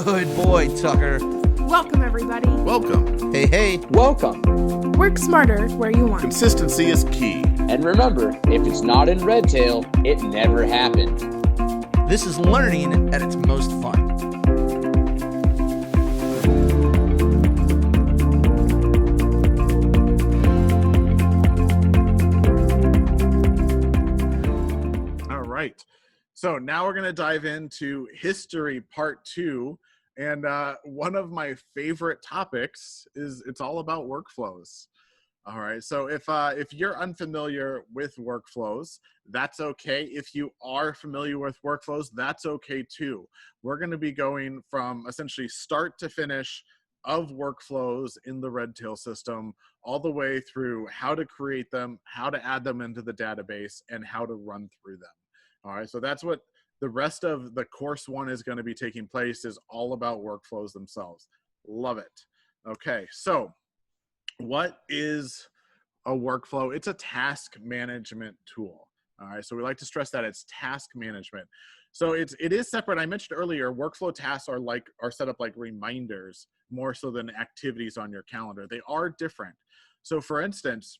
Good boy, Tucker. Welcome, everybody. Welcome. Hey. Welcome. Work smarter where you want. Consistency is key. And remember, if it's not in Redtail, it never happened. This is learning at its most fun. All right. So now we're going to dive into history part 2. And one of my favorite topics is it's all about workflows. All right. So if you're unfamiliar with workflows, that's okay. If you are familiar with workflows, that's okay too. We're going to be going from essentially start to finish of workflows in the Redtail system, all the way through how to create them, how to add them into the database, and how to run through them. All right. So that's what the rest of the course 1 is going to be taking place, is all about workflows themselves. Love it. Okay. So what is a workflow? It's a task management tool. All right. So we like to stress that it's task management. So it is separate. I mentioned earlier, workflow tasks are set up like reminders more so than activities on your calendar. They are different. So for instance,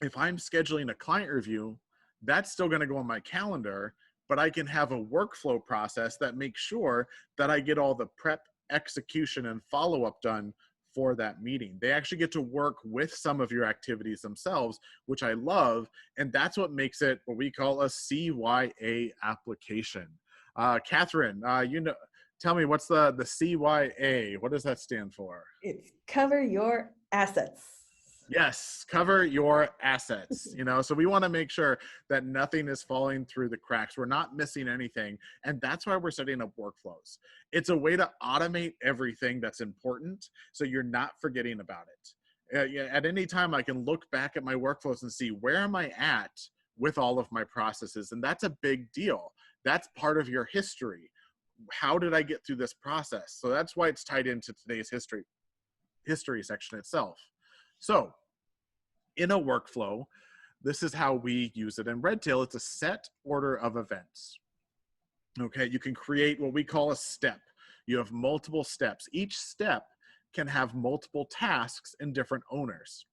if I'm scheduling a client review, that's still going to go on my calendar, but I can have a workflow process that makes sure that I get all the prep, execution, and follow-up done for that meeting. They actually get to work with some of your activities themselves, which I love. And that's what makes it what we call a CYA application. Catherine, tell me, what's the CYA? What does that stand for? It's cover your assets. Yes, cover your assets. So we want to make sure that nothing is falling through the cracks. We're not missing anything. And that's why we're setting up workflows. It's a way to automate everything that's important so you're not forgetting about it. At any time, I can look back at my workflows and see, where am I at with all of my processes? And that's a big deal. That's part of your history. How did I get through this process? So that's why it's tied into today's history section itself. So in a workflow, this is how we use it in Redtail. It's a set order of events. Okay, you can create what we call a step. You have multiple steps. Each step can have multiple tasks and different owners.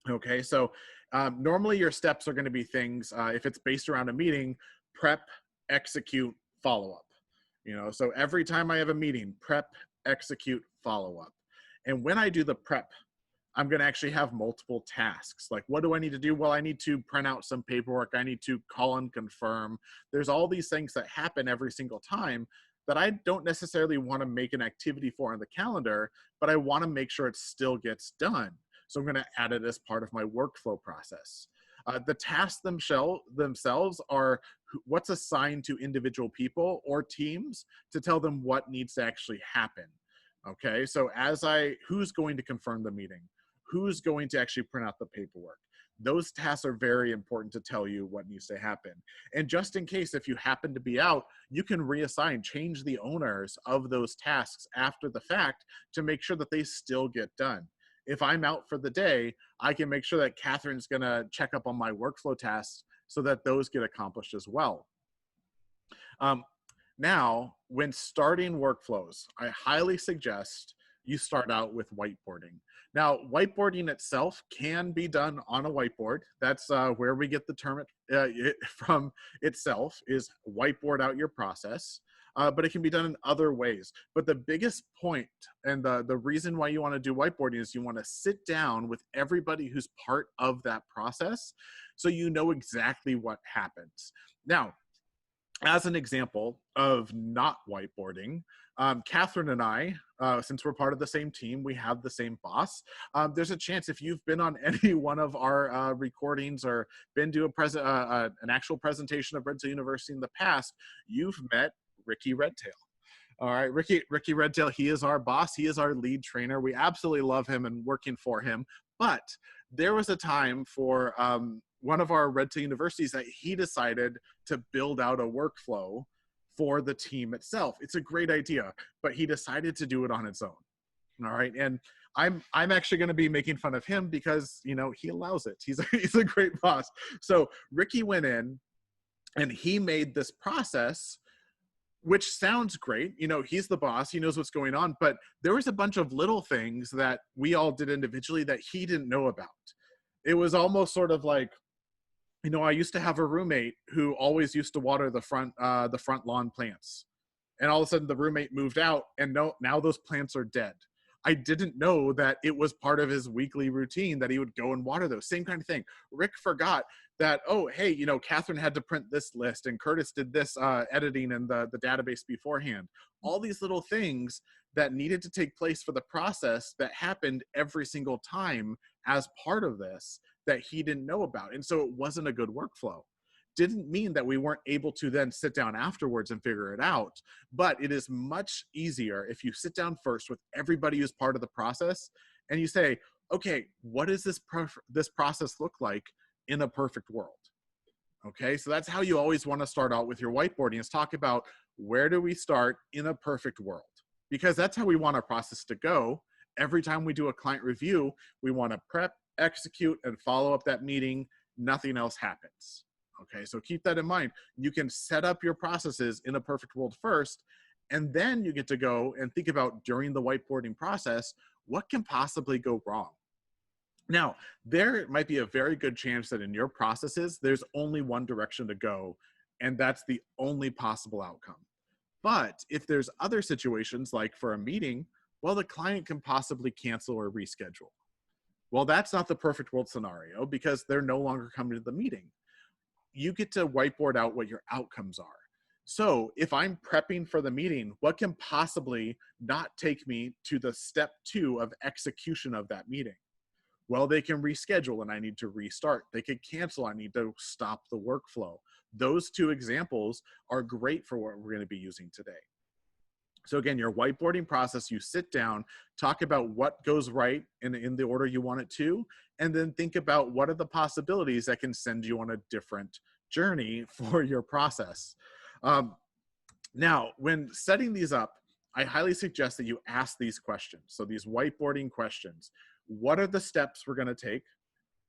Okay, so normally your steps are going to be things, if it's based around a meeting, prep, execute, follow-up. So every time I have a meeting, prep, execute, follow-up. And when I do the prep, I'm going to actually have multiple tasks. Like, what do I need to do? Well, I need to print out some paperwork. I need to call and confirm. There's all these things that happen every single time that I don't necessarily want to make an activity for on the calendar, but I want to make sure it still gets done. So I'm going to add it as part of my workflow process. The tasks themselves are what's assigned to individual people or teams to tell them what needs to actually happen. Okay, so who's going to confirm the meeting? Who's going to actually print out the paperwork? Those tasks are very important to tell you what needs to happen. And just in case, if you happen to be out, you can reassign, change the owners of those tasks after the fact to make sure that they still get done. If I'm out for the day, I can make sure that Catherine's going to check up on my workflow tasks so that those get accomplished as well. Now, when starting workflows, I highly suggest you start out with whiteboarding. Now, whiteboarding itself can be done on a whiteboard. That's where we get the term from itself, is whiteboard out your process. But it can be done in other ways. But the biggest point and the reason why you want to do whiteboarding is you want to sit down with everybody who's part of that process so you know exactly what happens. Now, as an example of not whiteboarding, Catherine and I, since we're part of the same team, we have the same boss. There's a chance, if you've been on any one of our recordings or been to an actual presentation of Redtail University in the past, you've met Ricky Redtail. All right, Ricky Redtail, he is our boss. He is our lead trainer. We absolutely love him and working for him. But there was a time for one of our Redtail universities that he decided to build out a workflow for the team itself. It's a great idea, but he decided to do it on its own. All right, and I'm actually going to be making fun of him because he allows it. He's a great boss. So Ricky went in and he made this process which sounds great. You know, he's the boss, he knows what's going on, but there was a bunch of little things that we all did individually that he didn't know about. It was almost sort of like, you know, I used to have a roommate who always used to water the front lawn plants. And all of a sudden the roommate moved out, and now those plants are dead. I didn't know that it was part of his weekly routine that he would go and water those. Same kind of thing. Rick forgot that, oh, hey, you know, Catherine had to print this list and Curtis did this editing in the database beforehand. All these little things that needed to take place for the process that happened every single time as part of this that he didn't know about. And so it wasn't a good workflow. Didn't mean that we weren't able to then sit down afterwards and figure it out, but it is much easier if you sit down first with everybody who's part of the process and you say, okay, what does this process look like in a perfect world? Okay, so that's how you always want to start out with your whiteboarding, is talk about where do we start in a perfect world, because that's how we want our process to go. Every time we do a client review, we want to prep, execute, and follow up that meeting. Nothing else happens. Okay, so keep that in mind. You can set up your processes in a perfect world first, and then you get to go and think about during the whiteboarding process, what can possibly go wrong? Now, there might be a very good chance that in your processes, there's only one direction to go, and that's the only possible outcome. But if there's other situations, like for a meeting, well, the client can possibly cancel or reschedule. Well, that's not the perfect world scenario because they're no longer coming to the meeting. You get to whiteboard out what your outcomes are. So if I'm prepping for the meeting, what can possibly not take me to the step 2 of execution of that meeting? Well, they can reschedule and I need to restart. They could cancel, I need to stop the workflow. Those 2 examples are great for what we're going to be using today. So again, your whiteboarding process, you sit down, talk about what goes right in the order you want it to, and then think about what are the possibilities that can send you on a different journey for your process. Now, when setting these up, I highly suggest that you ask these questions. So these whiteboarding questions: what are the steps we're going to take?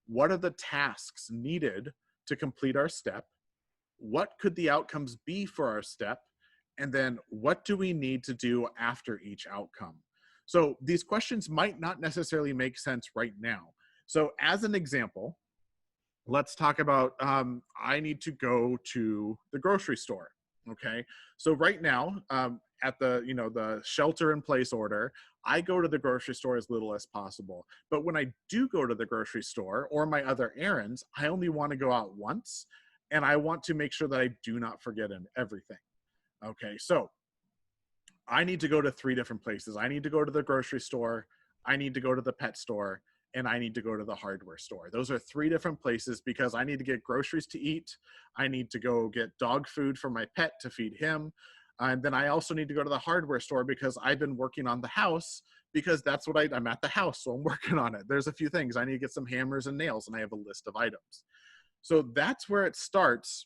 What are the tasks needed to complete our step? What could the outcomes be for our step? And then what do we need to do after each outcome? So these questions might not necessarily make sense right now. So as an example, let's talk about, I need to go to the grocery store. Okay, so right now, at the shelter in place order, I go to the grocery store as little as possible. But when I do go to the grocery store or my other errands, I only want to go out once, and I want to make sure that I do not forget everything. Okay, so I need to go to 3 different places. I need to go to the grocery store, I need to go to the pet store, and I need to go to the hardware store. Those are 3 different places because I need to get groceries to eat. I need to go get dog food for my pet to feed him. And then I also need to go to the hardware store because I've been working on the house, because that's what I'm at the house, so I'm working on it. There's a few things. I need to get some hammers and nails, and I have a list of items. So that's where it starts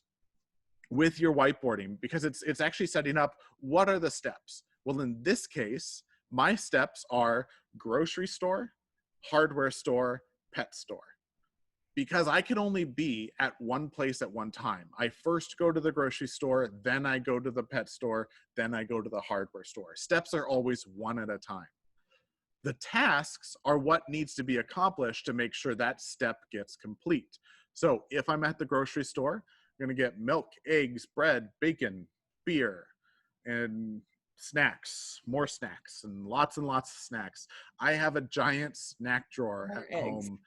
with your whiteboarding, because it's actually setting up what are the steps. Well, in this case, my steps are grocery store, hardware store, pet store, because I can only be at one place at one time. I first go to the grocery store, then I go to the pet store, then I go to the hardware store. Steps are always one at a time. The tasks are what needs to be accomplished to make sure that step gets complete. So if I'm at the grocery store, I'm going to get milk, eggs, bread, bacon, beer, and snacks, more snacks, and lots of snacks. I have a giant snack drawer More at eggs. home.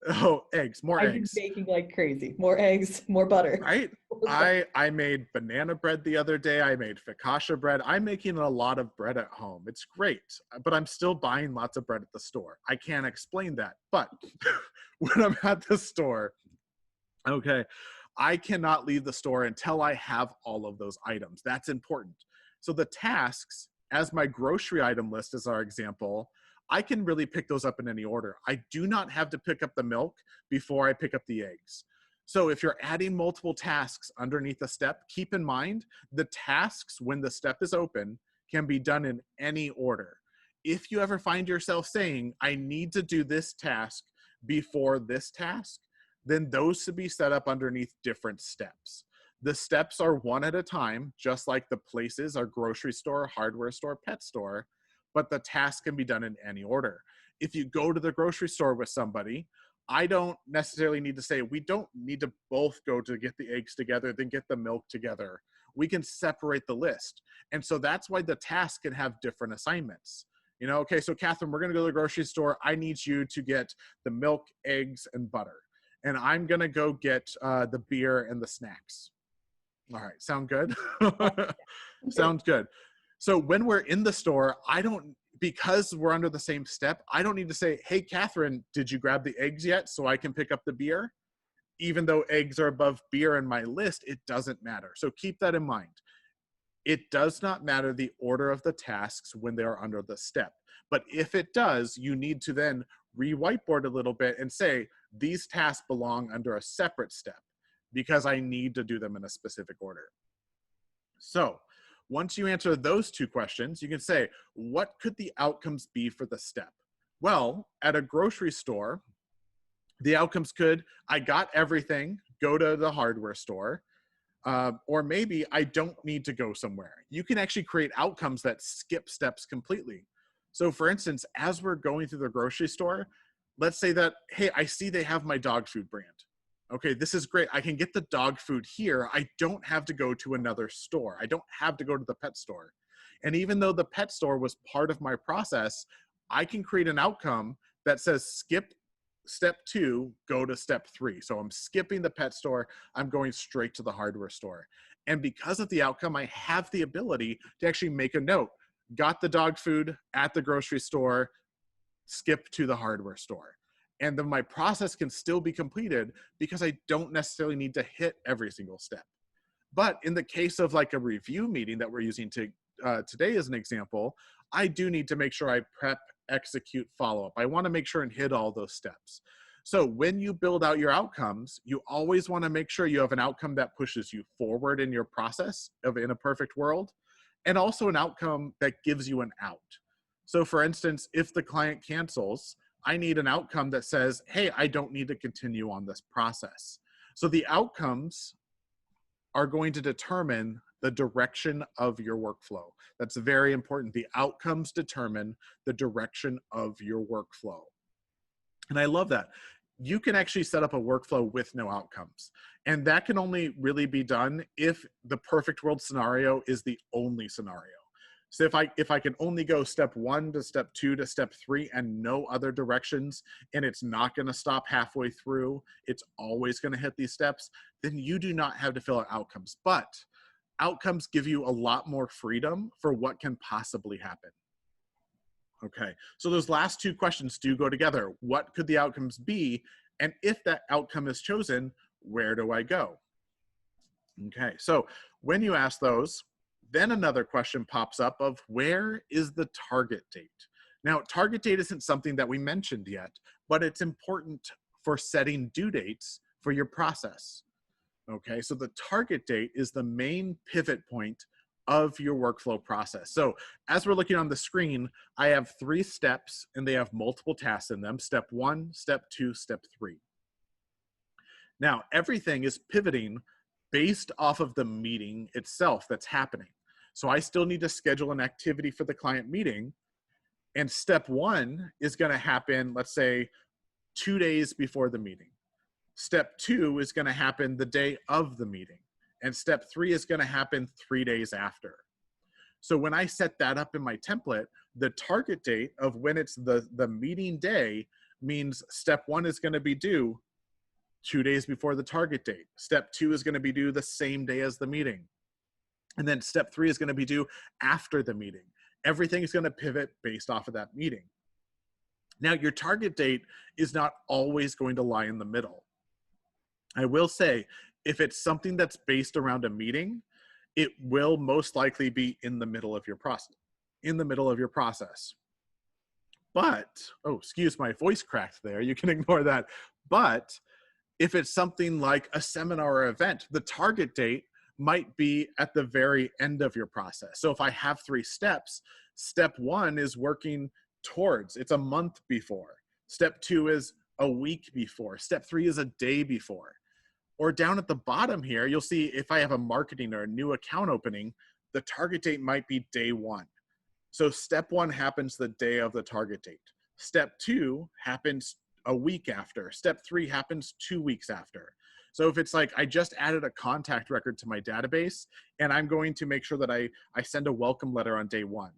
Oh, eggs, more I've been eggs. baking like crazy. More eggs, more butter. Right? I made banana bread the other day. I made focaccia bread. I'm making a lot of bread at home. It's great, but I'm still buying lots of bread at the store. I can't explain that. But when I'm at the store, okay, I cannot leave the store until I have all of those items. That's important. So the tasks, as my grocery item list is our example, I can really pick those up in any order. I do not have to pick up the milk before I pick up the eggs. So if you're adding multiple tasks underneath a step, keep in mind the tasks when the step is open can be done in any order. If you ever find yourself saying, I need to do this task before this task, then those should be set up underneath different steps. The steps are one at a time, just like the places are grocery store, hardware store, pet store, but the task can be done in any order. If you go to the grocery store with somebody, I don't necessarily need to say, we don't need to both go to get the eggs together, then get the milk together. We can separate the list. And so that's why the task can have different assignments. You know, okay, so Catherine, we're gonna go to the grocery store. I need you to get the milk, eggs, and butter. And I'm gonna go get the beer and the snacks. All right, sound good? Sounds good. So when we're in the store, because we're under the same step, I don't need to say, hey, Catherine, did you grab the eggs yet so I can pick up the beer? Even though eggs are above beer in my list, it doesn't matter. So keep that in mind. It does not matter the order of the tasks when they are under the step. But if it does, you need to then re-whiteboard a little bit and say, these tasks belong under a separate step because I need to do them in a specific order. So once you answer those two questions, you can say, what could the outcomes be for the step? Well, at a grocery store, the outcomes could, I got everything, go to the hardware store, or maybe I don't need to go somewhere. You can actually create outcomes that skip steps completely. So for instance, as we're going through the grocery store, let's say that, hey, I see they have my dog food brand. Okay, this is great. I can get the dog food here. I don't have to go to another store. I don't have to go to the pet store. And even though the pet store was part of my process, I can create an outcome that says skip step 2, go to step 3. So I'm skipping the pet store. I'm going straight to the hardware store. And because of the outcome, I have the ability to actually make a note. Got the dog food at the grocery store, skip to the hardware store. And then my process can still be completed because I don't necessarily need to hit every single step. But in the case of like a review meeting that we're using today as an example, I do need to make sure I prep, execute, follow-up. I want to make sure and hit all those steps. So when you build out your outcomes, you always want to make sure you have an outcome that pushes you forward in your process in a perfect world, and also an outcome that gives you an out. So for instance, if the client cancels, I need an outcome that says, hey, I don't need to continue on this process. So the outcomes are going to determine the direction of your workflow. That's very important. The outcomes determine the direction of your workflow. And I love that. You can actually set up a workflow with no outcomes. And that can only really be done if the perfect world scenario is the only scenario. So if I can only go step 1 to step 2 to step 3 and no other directions, and it's not going to stop halfway through, it's always going to hit these steps, then you do not have to fill out outcomes. But outcomes give you a lot more freedom for what can possibly happen. Okay, so those last two questions do go together. What could the outcomes be? And if that outcome is chosen, where do I go? Okay, so when you ask those, then another question pops up of where is the target date? Now, target date isn't something that we mentioned yet, but it's important for setting due dates for your process. Okay, so the target date is the main pivot point of your workflow process. So as we're looking on the screen, I have 3 steps and they have multiple tasks in them. Step 1, step 2, step 3. Now, everything is pivoting based off of the meeting itself that's happening. So I still need to schedule an activity for the client meeting. And step 1 is going to happen, let's say, 2 days before the meeting. Step 2 is going to happen the day of the meeting. And step 3 is going to happen 3 days after. So when I set that up in my template, the target date of when it's the meeting day means step 1 is going to be due 2 days before the target date. Step 2 is going to be due the same day as the meeting. And then step 3 is going to be due after the meeting. Everything is going to pivot based off of that meeting. Now, your target date is not always going to lie in the middle. I will say, if it's something that's based around a meeting, it will most likely be in the middle of your process. But, oh, excuse my voice cracked there. You can ignore that. But if it's something like a seminar or event, the target date might be at the very end of your process. So if I have 3 steps, step 1 is working towards, it's a month before. Step 2 is a week before. Step 3 is a day before. Or down at the bottom here, you'll see if I have a marketing or a new account opening, the target date might be day 1. So step 1 happens the day of the target date. Step 2 happens a week after. Step 3 happens 2 weeks after. So if it's like I just added a contact record to my database and I'm going to make sure that I send a welcome letter on day 1.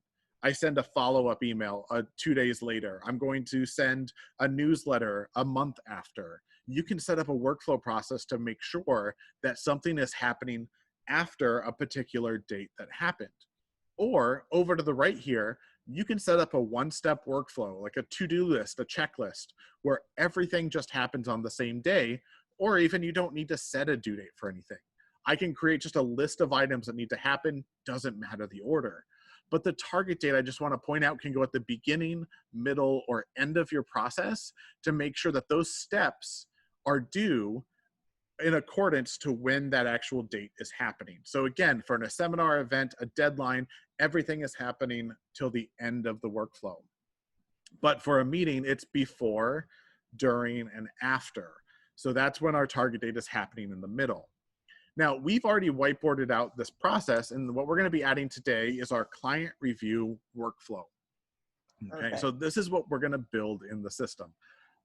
I send a follow-up email 2 days later. I'm going to send a newsletter a month after. You can set up a workflow process to make sure that something is happening after a particular date that happened. Or over to the right here, you can set up a one-step workflow, like a to-do list, a checklist, where everything just happens on the same day, or even you don't need to set a due date for anything. I can create just a list of items that need to happen, doesn't matter the order. But the target date, I just want to point out, can go at the beginning, middle, or end of your process to make sure that those steps are due in accordance to when that actual date is happening. So again, for a seminar event, a deadline, everything is happening till the end of the workflow. But for a meeting, it's before, during, and after. So that's when our target date is happening in the middle. Now, we've already whiteboarded out this process, and what we're going to be adding today is our client review workflow. Okay, so this is what we're going to build in the system.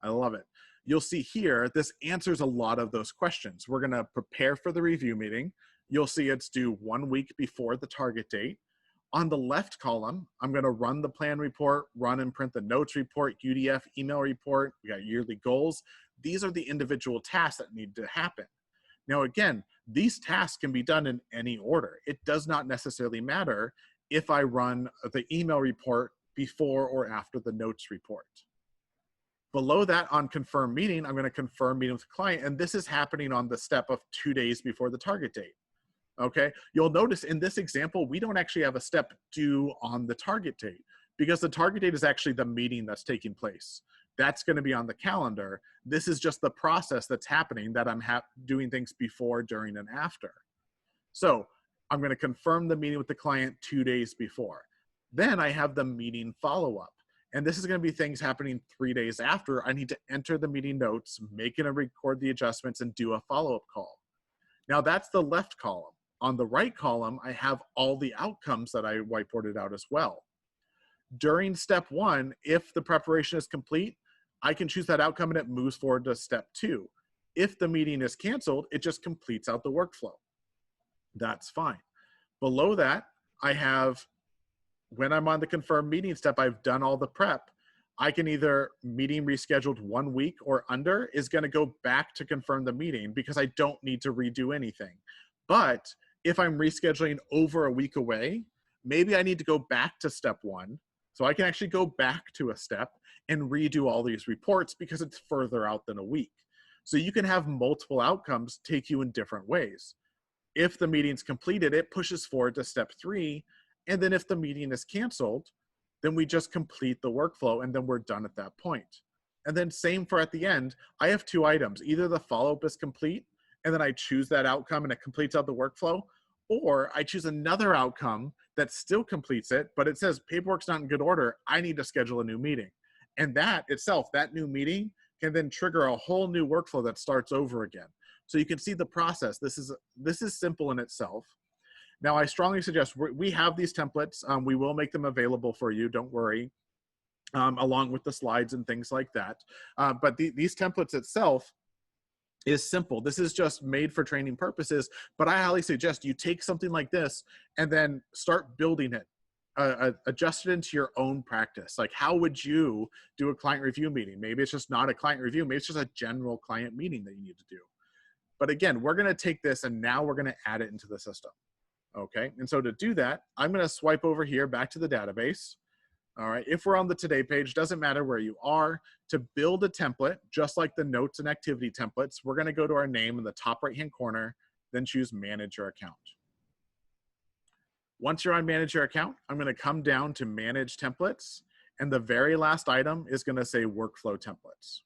I love it. You'll see here, this answers a lot of those questions. We're going to prepare for the review meeting. You'll see it's due 1 week before the target date. On the left column, I'm going to run the plan report, run and print the notes report, UDF email report. We got yearly goals. These are the individual tasks that need to happen. Now, again, these tasks can be done in any order. It does not necessarily matter if I run the email report before or after the notes report. Below that, on confirm meeting, I'm going to confirm meeting with the client, and this is happening on the step of 2 days before the target date. Okay, you'll notice in this example, we don't actually have a step due on the target date because the target date is actually the meeting that's taking place. That's going to be on the calendar. This is just the process that's happening that I'm doing things before, during, and after. So I'm going to confirm the meeting with the client 2 days before. Then I have the meeting follow-up. And this is going to be things happening 3 days after. I need to enter the meeting notes, make and record the adjustments, and do a follow-up call. Now that's the left column. On the right column, I have all the outcomes that I whiteboarded out as well. During step 1, if the preparation is complete, I can choose that outcome and it moves forward to step 2. If the meeting is canceled, it just completes out the workflow. That's fine. Below that, I have, when I'm on the confirm meeting step, I've done all the prep. I can either meeting rescheduled 1 week or under is going to go back to confirm the meeting because I don't need to redo anything. But if I'm rescheduling over a week away, maybe I need to go back to step 1. So I can actually go back to a step and redo all these reports because it's further out than a week. So you can have multiple outcomes take you in different ways. If the meeting's completed, it pushes forward to step 3. And then if the meeting is canceled, then we just complete the workflow and then we're done at that point. And then same for at the end, I have 2 items. Either the follow-up is complete and then I choose that outcome and it completes out the workflow, or I choose another outcome that still completes it, but it says paperwork's not in good order. I need to schedule a new meeting. And that itself, that new meeting can then trigger a whole new workflow that starts over again. So you can see the process. This is simple in itself. Now, I strongly suggest we have these templates. We will make them available for you. Don't worry, along with the slides and things like that. But these templates itself is simple. This is just made for training purposes, but I highly suggest you take something like this and then start building it, adjust it into your own practice. Like, how would you do a client review meeting? Maybe it's just not a client review. Maybe it's just a general client meeting that you need to do. But again, we're going to take this and now we're going to add it into the system. Okay, and so to do that, I'm going to swipe over here back to the database. All right, if we're on the Today page, doesn't matter where you are. To build a template, just like the notes and activity templates, we're going to go to our name in the top right-hand corner, then choose Manage Your Account. Once you're on Manage Your Account, I'm going to come down to Manage Templates, and the very last item is going to say Workflow Templates.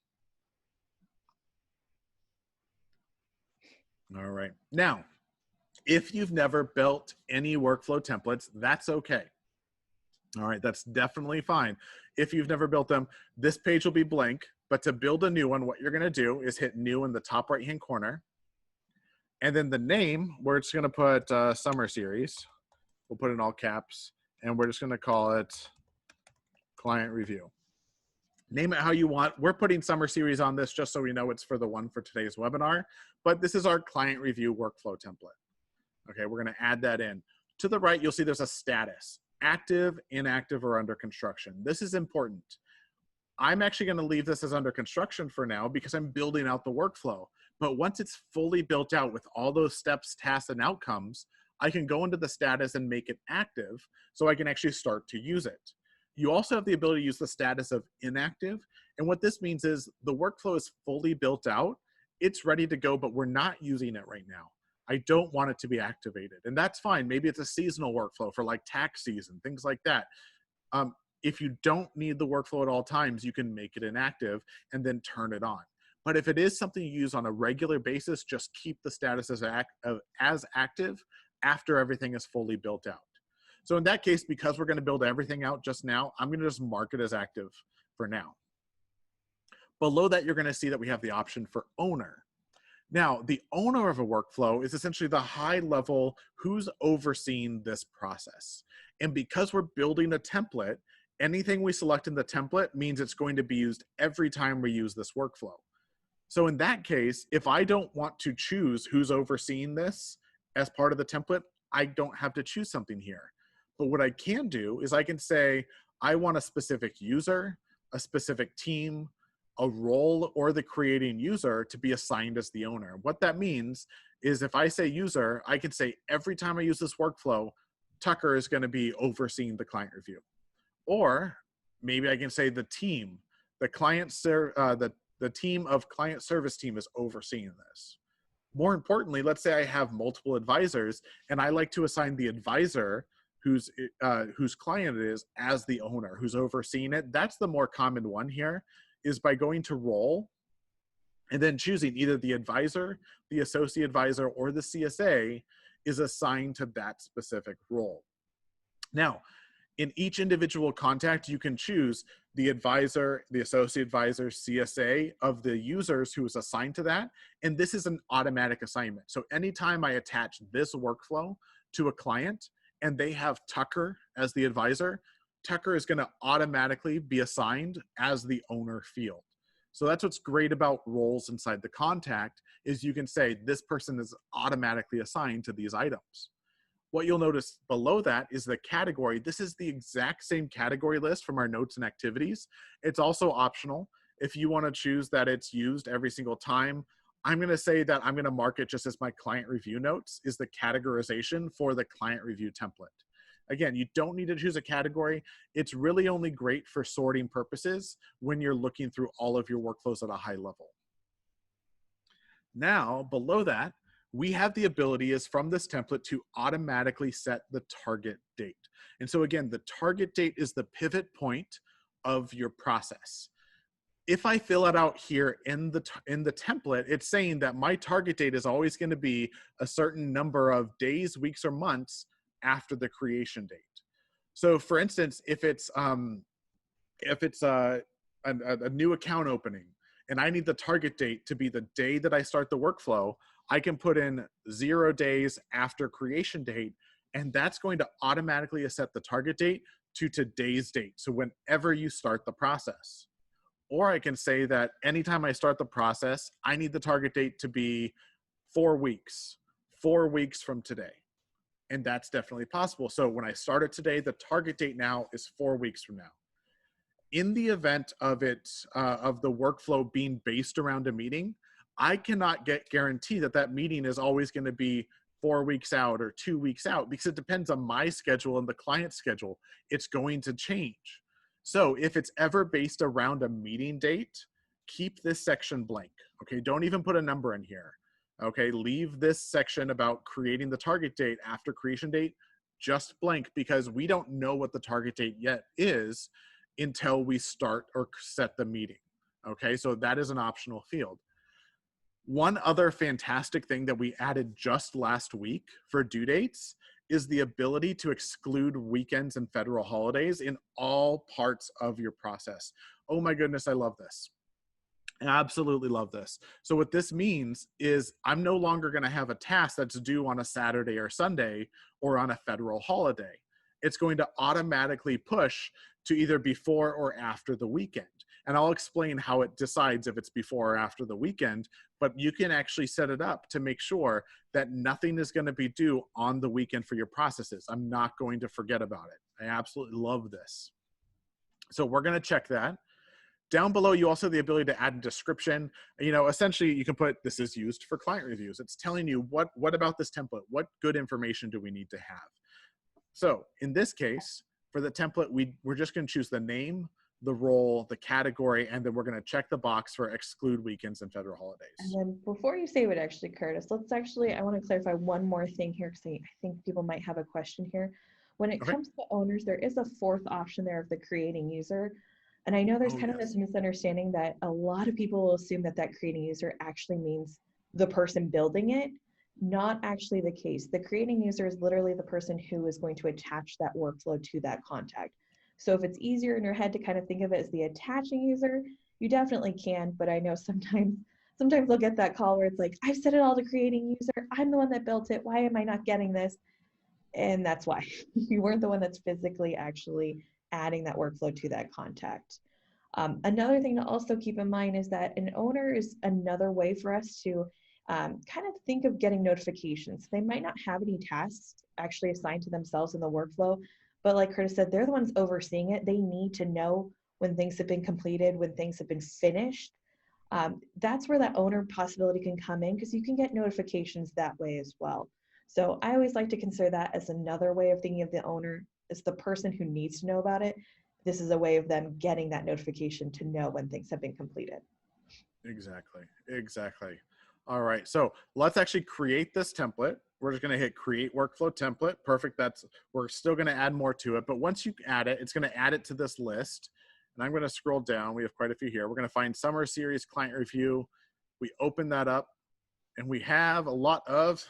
All right, now, if you've never built any workflow templates, that's okay. All right, that's definitely fine. If you've never built them, this page will be blank, but to build a new one, what you're gonna do is hit New in the top right-hand corner. And then the name, we're just going to put summer series. We'll put it in all caps, and we're just going to call it client review. Name it how you want. We're putting summer series on this just so we know it's for the one for today's webinar, but this is our client review workflow template. Okay, we're going to add that in. To the right, you'll see there's a status, active, inactive, or under construction. This is important. I'm actually going to leave this as under construction for now because I'm building out the workflow. But once it's fully built out with all those steps, tasks, and outcomes, I can go into the status and make it active so I can actually start to use it. You also have the ability to use the status of inactive. And what this means is the workflow is fully built out. It's ready to go, but we're not using it right now. I don't want it to be activated. And that's fine. Maybe it's a seasonal workflow for like tax season, things like that. If you don't need the workflow at all times, you can make it inactive and then turn it on. But if it is something you use on a regular basis, just keep the status as active after everything is fully built out. So in that case, because we're going to build everything out just now, I'm going to just mark it as active for now. Below that, you're going to see that we have the option for owner. Now, the owner of a workflow is essentially the high level who's overseeing this process. And because we're building a template, anything we select in the template means it's going to be used every time we use this workflow. So in that case, if I don't want to choose who's overseeing this as part of the template, I don't have to choose something here. But what I can do is I can say, I want a specific user, a specific team, a role, or the creating user to be assigned as the owner. What that means is if I say user, I can say every time I use this workflow, Tucker is going to be overseeing the client review. Or maybe I can say the team, the team of client service team is overseeing this. More importantly, let's say I have multiple advisors and I like to assign the advisor whose client it is as the owner who's overseeing it. That's the more common one here, is by going to role and then choosing either the advisor, the associate advisor, or the CSA is assigned to that specific role. Now, in each individual contact, you can choose the advisor, the associate advisor, CSA of the users who is assigned to that. And this is an automatic assignment. So anytime I attach this workflow to a client and they have Tucker as the advisor, Tucker is going to automatically be assigned as the owner field. So that's what's great about roles inside the contact is you can say this person is automatically assigned to these items. What you'll notice below that is the category. This is the exact same category list from our notes and activities. It's also optional. If you want to choose that it's used every single time, I'm going to say that I'm going to mark it just as my client review notes is the categorization for the client review template. Again, you don't need to choose a category. It's really only great for sorting purposes when you're looking through all of your workflows at a high level. Now, below that, we have the ability is from this template to automatically set the target date. And so again, the target date is the pivot point of your process. If I fill it out here in the template, it's saying that my target date is always going to be a certain number of days, weeks, or months after the creation date. So for instance, if it's a new account opening and I need the target date to be the day that I start the workflow, I can put in 0 days after creation date, and that's going to automatically set the target date to today's date. So whenever you start the process. Or I can say that anytime I start the process, I need the target date to be 4 weeks from today. And that's definitely possible. So when I start it today, the target date now is 4 weeks from now. In the event of the workflow being based around a meeting, I cannot guarantee that that meeting is always going to be 4 weeks out or 2 weeks out because it depends on my schedule and the client's schedule. It's going to change. So if it's ever based around a meeting date, keep this section blank. Okay, don't even put a number in here. Okay, leave this section about creating the target date after creation date just blank because we don't know what the target date yet is until we start or set the meeting. Okay, so that is an optional field. One other fantastic thing that we added just last week for due dates is the ability to exclude weekends and federal holidays in all parts of your process. Oh my goodness, I love this. Absolutely love this. So what this means is I'm no longer going to have a task that's due on a Saturday or Sunday or on a federal holiday. It's going to automatically push to either before or after the weekend. And I'll explain how it decides if it's before or after the weekend, but you can actually set it up to make sure that nothing is going to be due on the weekend for your processes. I'm not going to forget about it. I absolutely love this. So we're going to check that. Down below, you also have the ability to add a description. Essentially, you can put, this is used for client reviews. It's telling you what about this template? What good information do we need to have? So in this case, for the template, we're just going to choose the name, the role, the category, and then we're going to check the box for exclude weekends and federal holidays. And then before you save it, actually, Curtis, I want to clarify one more thing here because I think people might have a question here. When it comes to owners, there is a fourth option there of the creating user. And I know there's kind of this misunderstanding that a lot of people will assume that creating user actually means the person building it. Not actually the case. The creating user is literally the person who is going to attach that workflow to that contact. So if it's easier in your head to kind of think of it as the attaching user, you definitely can. But I know sometimes they'll get that call where it's like, I've set it all to creating user. I'm the one that built it. Why am I not getting this? And that's why you weren't the one that's physically actually adding that workflow to that contact. Another thing to also keep in mind is that an owner is another way for us to kind of think of getting notifications. They might not have any tasks actually assigned to themselves in the workflow, but like Curtis said, they're the ones overseeing it. They need to know when things have been completed, when things have been finished. That's where that owner possibility can come in because you can get notifications that way as well. So I always like to consider that as another way of thinking of the owner as the person who needs to know about it. This is a way of them getting that notification to know when things have been completed. Exactly. All right, so let's actually create this template. We're just going to hit create workflow template. Perfect. We're still going to add more to it, but once you add it, it's going to add it to this list. And I'm going to scroll down. We have quite a few here. We're going to find summer series client review. We open that up and we have a lot of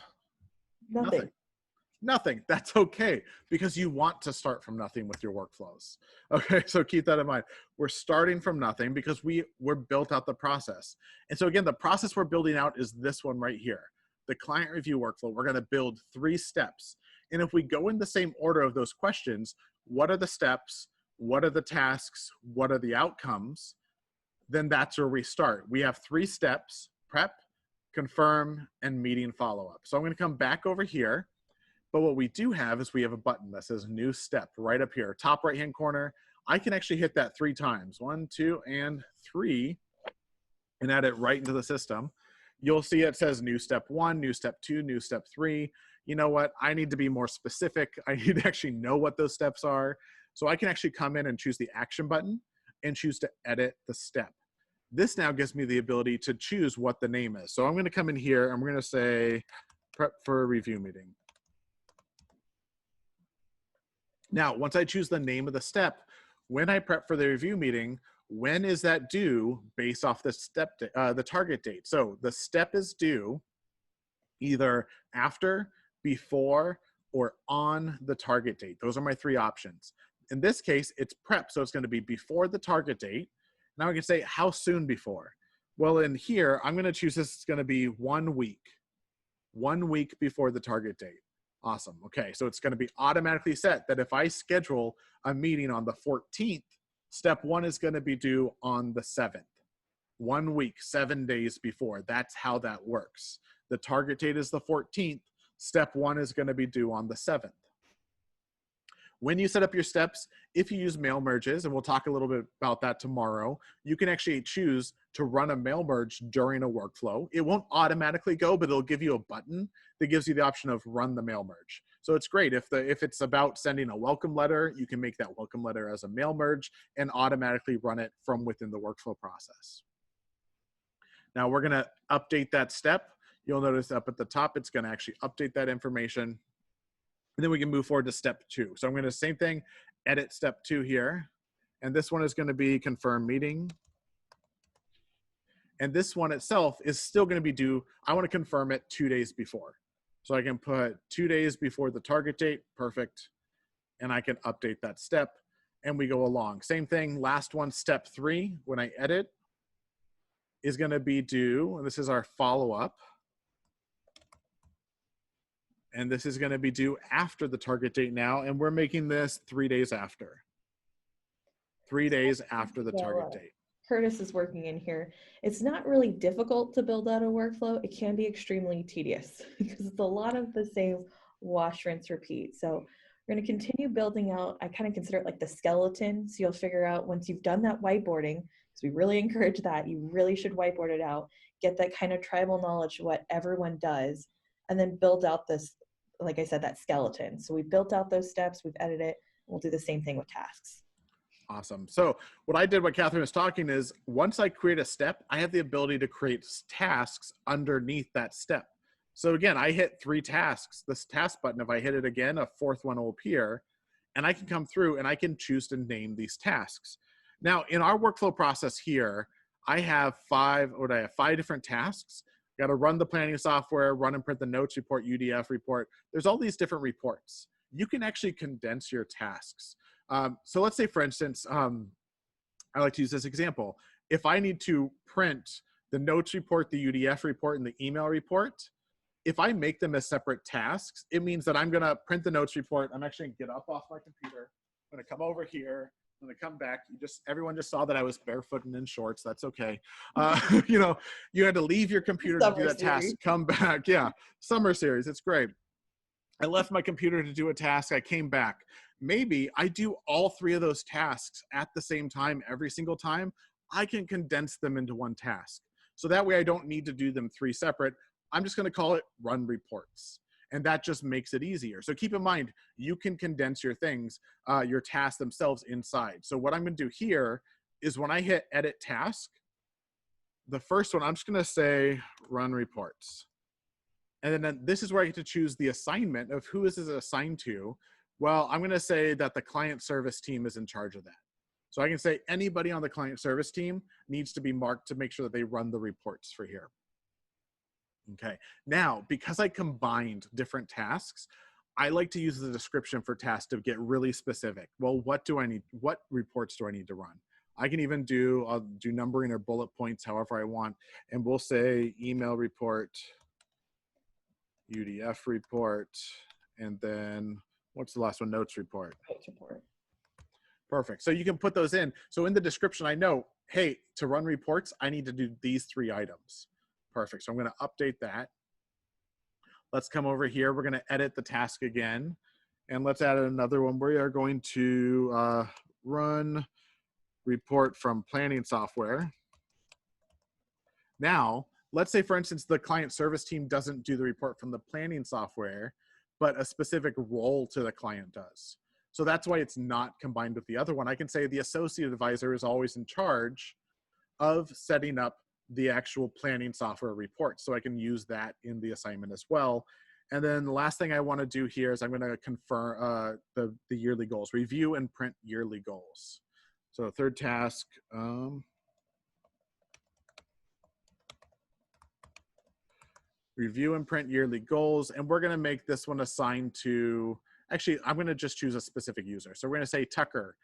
nothing. That's okay, because you want to start from nothing with your workflows. Okay, so keep that in mind. We're starting from nothing because we're built out the process. And so again, the process we're building out is this one right here, the client review workflow. We're gonna build 3 steps. And if we go in the same order of those questions, what are the steps? What are the tasks? What are the outcomes? Then that's where we start. We have 3 steps: prep, confirm, and meeting follow-up. So I'm gonna come back over here. But what we do have is we have a button that says new step right up here, top right-hand corner. I can actually hit that 3 times, 1, 2, and 3, and add it right into the system. You'll see it says new step 1, new step 2, new step 3. You know what? I need to be more specific. I need to actually know what those steps are. So I can actually come in and choose the action button and choose to edit the step. This now gives me the ability to choose what the name is. So I'm going to come in here and we're going to say prep for a review meeting. Now, once I choose the name of the step, when I prep for the review meeting, when is that due based off the target date? So the step is due either after, before, or on the target date. Those are my 3 options. In this case, it's prep, so it's going to be before the target date. Now I can say how soon before. Well, in here, I'm going to choose this is going to be 1 week. 1 week before the target date. Awesome. Okay, so it's going to be automatically set that if I schedule a meeting on the 14th, step 1 is going to be due on the 7th. 1 week, 7 days before. That's how that works. The target date is the 14th. Step 1 is going to be due on the 7th. When you set up your steps, if you use mail merges, and we'll talk a little bit about that tomorrow, you can actually choose to run a mail merge during a workflow. It won't automatically go, but it'll give you a button that gives you the option of run the mail merge. So it's great. If it's about sending a welcome letter, you can make that welcome letter as a mail merge and automatically run it from within the workflow process. Now we're going to update that step. You'll notice up at the top, it's going to actually update that information. And then we can move forward to step 2. So I'm going to same thing, edit step 2 here. And this one is going to be confirm meeting. And this one itself is still going to be due. I want to confirm it 2 days before. So I can put 2 days before the target date. Perfect. And I can update that step and we go along. Same thing, last one, step 3, when I edit, is going to be due, and this is our follow-up. And this is going to be due after the target date now, and we're making this 3 days after. 3 days after the target date. Curtis is working in here. It's not really difficult to build out a workflow. It can be extremely tedious because it's a lot of the same wash, rinse, repeat. So we're going to continue building out. I kind of consider it like the skeleton. So you'll figure out once you've done that whiteboarding, because we really encourage that, you really should whiteboard it out, get that kind of tribal knowledge of what everyone does, and then build out this, like I said, that skeleton. So we built out those steps, we've edited it. We'll do the same thing with tasks. Awesome. So what I did, what Catherine was talking is, once I create a step, I have the ability to create tasks underneath that step. So again, I hit 3 tasks. This task button, if I hit it again, a 4th one will appear, and I can come through and I can choose to name these tasks. Now in our workflow process here, I have 5 different tasks. Got to run the planning software, run and print the notes report, UDF report. There's all these different reports. You can actually condense your tasks. So let's say, for instance, I like to use this example. If I need to print the notes report, the UDF report, and the email report, if I make them as separate tasks, it means that I'm going to print the notes report. I'm actually going to get up off my computer. I'm going to come over here. I'm going to come back. Everyone just saw that I was barefoot and in shorts. That's okay. You know, you had to leave your computer to do that task, come back. Yeah, summer series. It's great. I left my computer to do a task. I came back. Maybe I do all 3 of those tasks at the same time every single time. I can condense them into one task. So that way I don't need to do them 3 separate. I'm just going to call it run reports. And that just makes it easier. So keep in mind, you can condense your things, your tasks themselves inside. So what I'm going to do here is when I hit edit task, the first one, I'm just going to say run reports. And then this is where I get to choose the assignment of who is this assigned to. Well, I'm going to say that the client service team is in charge of that. So I can say anybody on the client service team needs to be marked to make sure that they run the reports for here. Okay, now because I combined different tasks, I like to use the description for tasks to get really specific. Well, what do I need? What reports do I need to run? I can even I'll do numbering or bullet points however I want. And we'll say email report, UDF report, and then what's the last one? Notes report. Notes report. Perfect. So you can put those in. So in the description, I know, hey, to run reports, I need to do these 3 items. Perfect. So I'm going to update that. Let's come over here. We're going to edit the task again. And let's add another one. We are going to run report from planning software. Now, let's say, for instance, the client service team doesn't do the report from the planning software, but a specific role to the client does. So that's why it's not combined with the other one. I can say the associate advisor is always in charge of setting up the actual planning software report. So I can use that in the assignment as well. And then the last thing I want to do here is I'm going to confirm the yearly goals, review and print yearly goals. So third task, review and print yearly goals. And we're going to make this one assigned to, actually, I'm going to just choose a specific user. So we're going to say Tucker.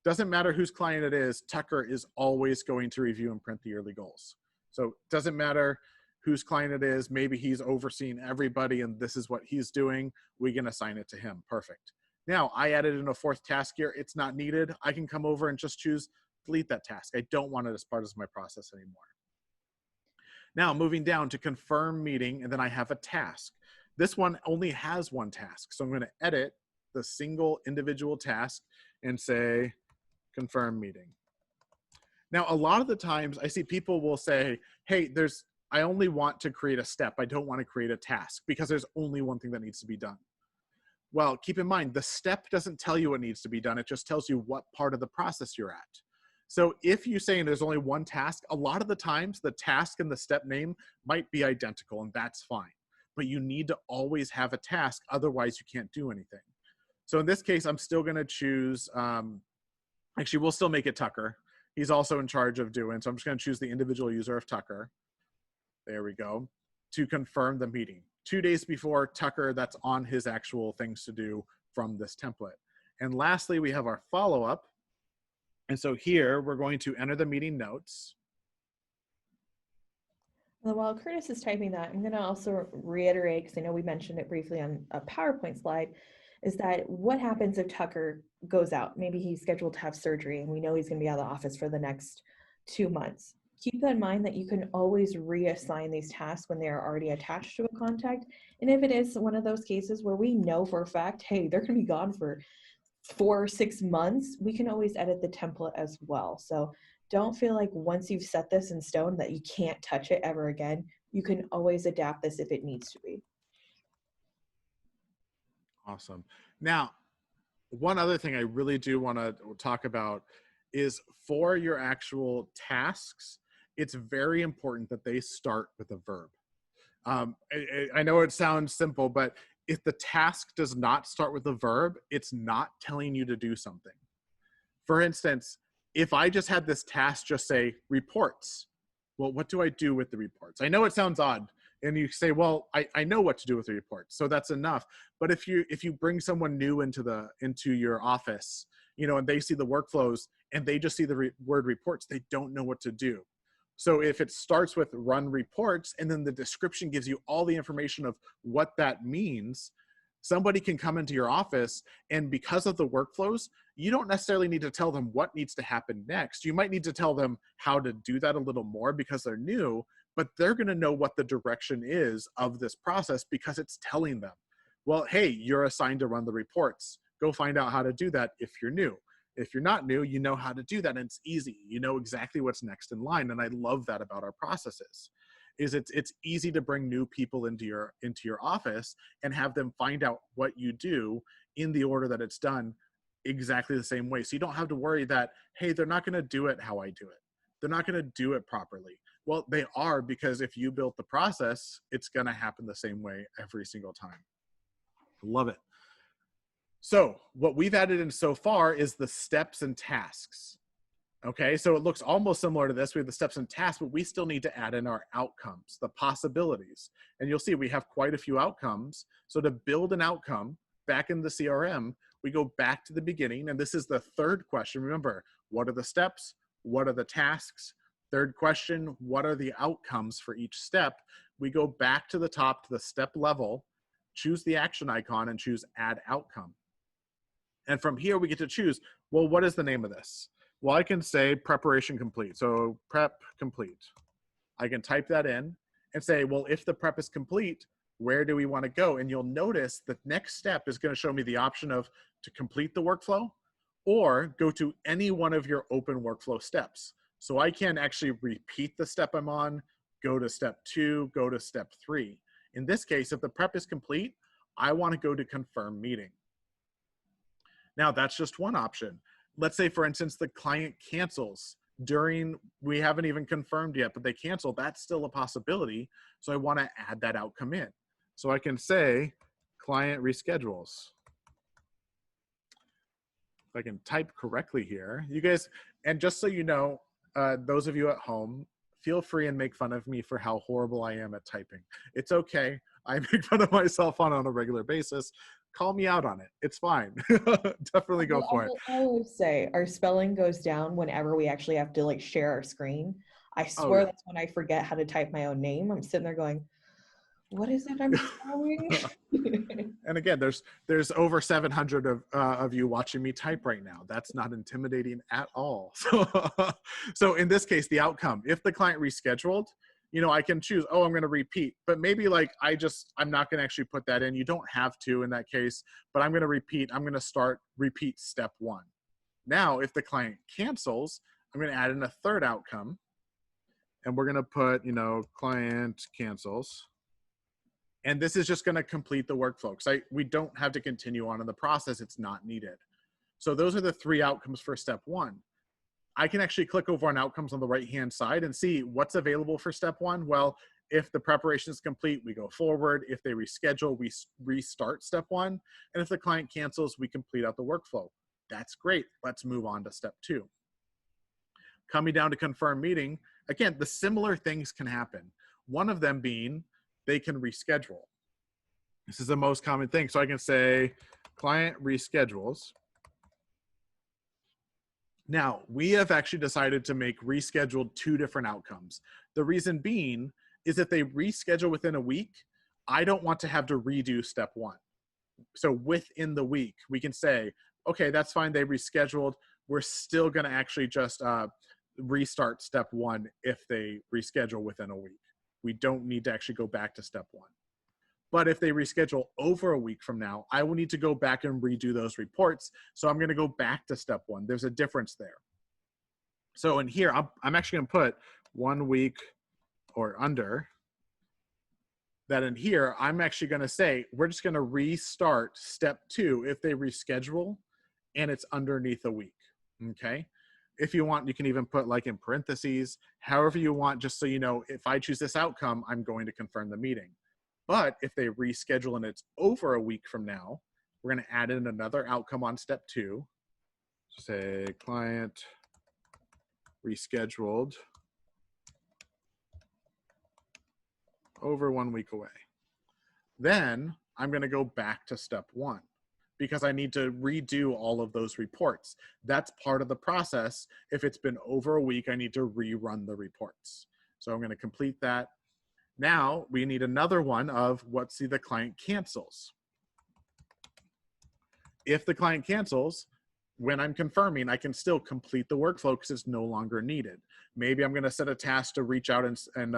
Doesn't matter whose client it is, Tucker is always going to review and print the yearly goals. So it doesn't matter whose client it is, maybe he's overseeing everybody and this is what he's doing, we can assign it to him. Perfect. Now I added in a 4th task here, it's not needed. I can come over and just choose delete that task. I don't want it as part of my process anymore. Now moving down to confirm meeting, and then I have a task. This one only has 1 task. So I'm going to edit the single individual task and say confirm meeting. Now, a lot of the times I see people will say, hey, I only want to create a step. I don't want to create a task because there's only one thing that needs to be done. Well, keep in mind, the step doesn't tell you what needs to be done. It just tells you what part of the process you're at. So if you're saying there's only 1 task, a lot of the times the task and the step name might be identical, and that's fine. But you need to always have a task. Otherwise, you can't do anything. So in this case, I'm still going to choose, actually, we'll still make it Tucker. He's also in charge of doing, so I'm just going to choose the individual user of Tucker. There we go. To confirm the meeting. 2 days before Tucker, that's on his actual things to do from this template. And lastly, we have our follow-up. And so here, we're going to enter the meeting notes. Well, while Curtis is typing that, I'm going to also reiterate, because I know we mentioned it briefly on a PowerPoint slide, is that what happens if Tucker goes out? Maybe he's scheduled to have surgery and we know he's going to be out of the office for the next 2 months. Keep in mind that you can always reassign these tasks when they are already attached to a contact. And if it is one of those cases where we know for a fact, hey, they're going to be gone for 4 or 6 months, we can always edit the template as well. So don't feel like once you've set this in stone that you can't touch it ever again. You can always adapt this if it needs to be. Awesome. Now, one other thing I really do want to talk about is for your actual tasks, it's very important that they start with a verb. I know it sounds simple, but if the task does not start with a verb, it's not telling you to do something. For instance, if I just had this task just say reports, well, what do I do with the reports? I know it sounds odd, and you say, well, I know what to do with the reports, so that's enough. But if you bring someone new into your office, and they see the workflows and they just see the word reports, they don't know what to do. So if it starts with run reports and then the description gives you all the information of what that means, somebody can come into your office, and because of the workflows, you don't necessarily need to tell them what needs to happen next. You might need to tell them how to do that a little more because they're new, but they're going to know what the direction is of this process because it's telling them, well, hey, you're assigned to run the reports. Go find out how to do that if you're new. If you're not new, you know how to do that, and it's easy. You know exactly what's next in line, and I love that about our processes. It's easy to bring new people into your office and have them find out what you do in the order that it's done exactly the same way. So you don't have to worry that, hey, they're not going to do it how I do it. They're not going to do it properly. Well, they are, because if you built the process, it's going to happen the same way every single time. Love it. So what we've added in so far is the steps and tasks. Okay, so it looks almost similar to this. We have the steps and tasks, but we still need to add in our outcomes, the possibilities. And you'll see we have quite a few outcomes. So to build an outcome back in the CRM, we go back to the beginning. And this is the third question. Remember, what are the steps? What are the tasks? Third question, what are the outcomes for each step? We go back to the top to the step level, choose the action icon, and choose add outcome. And from here, we get to choose, well, what is the name of this? Well, I can say preparation complete. So prep complete. I can type that in and say, well, if the prep is complete, where do we want to go? And you'll notice the next step is going to show me the option of to complete the workflow or go to any one of your open workflow steps. So I can actually repeat the step I'm on, go to step 2, go to step 3. In this case, if the prep is complete, I want to go to confirm meeting. Now, that's just one option. Let's say, for instance, the client cancels we haven't even confirmed yet, but they cancel. That's still a possibility. So I want to add that outcome in. So I can say client reschedules. If I can type correctly here, you guys, and just so you know, those of you at home, feel free and make fun of me for how horrible I am at typing. It's okay. I make fun of myself on a regular basis. Call me out on it. It's fine. Definitely go for it. I always say our spelling goes down whenever we actually have to share our screen. I swear that's when I forget how to type my own name. I'm sitting there going, what is it I'm spelling? And again, there's over 700 of you watching me type right now. That's not intimidating at all. So in this case, the outcome, if the client rescheduled, I can choose, oh, I'm going to repeat, but maybe I'm not going to actually put that in. You don't have to in that case, but I'm going to repeat. I'm going to repeat step 1. Now, if the client cancels, I'm going to add in a third outcome, and we're going to put, client cancels. And this is just going to complete the workflow because we don't have to continue on in the process. It's not needed. So those are the 3 outcomes for step 1. I can actually click over on outcomes on the right-hand side and see what's available for step 1. Well, if the preparation is complete, we go forward. If they reschedule, we restart step 1. And if the client cancels, we complete out the workflow. That's great. Let's move on to step 2. Coming down to confirm meeting, again, the similar things can happen. One of them being they can reschedule. This is the most common thing. So I can say client reschedules. Now, we have actually decided to make rescheduled 2 different outcomes. The reason being is if they reschedule within a week, I don't want to have to redo step 1. So within the week, we can say, okay, that's fine. They rescheduled. We're still going to actually just restart step 1 if they reschedule within a week. We don't need to actually go back to step 1. But if they reschedule over a week from now, I will need to go back and redo those reports. So I'm going to go back to step 1. There's a difference there. So in here, I'm actually going to put 1 week or under. That in here, I'm actually going to say, we're just going to restart step 2 if they reschedule and it's underneath a week, okay? If you want, you can even put like in parentheses, however you want, just so you know, if I choose this outcome, I'm going to confirm the meeting. But if they reschedule and it's over a week from now, we're going to add in another outcome on step 2. Say client rescheduled over 1 week away. Then I'm going to go back to step 1 because I need to redo all of those reports. That's part of the process. If it's been over a week, I need to rerun the reports. So I'm going to complete that. Now we need another one of what's the client cancels. If the client cancels, when I'm confirming, I can still complete the workflow because it's no longer needed. Maybe I'm going to set a task to reach out and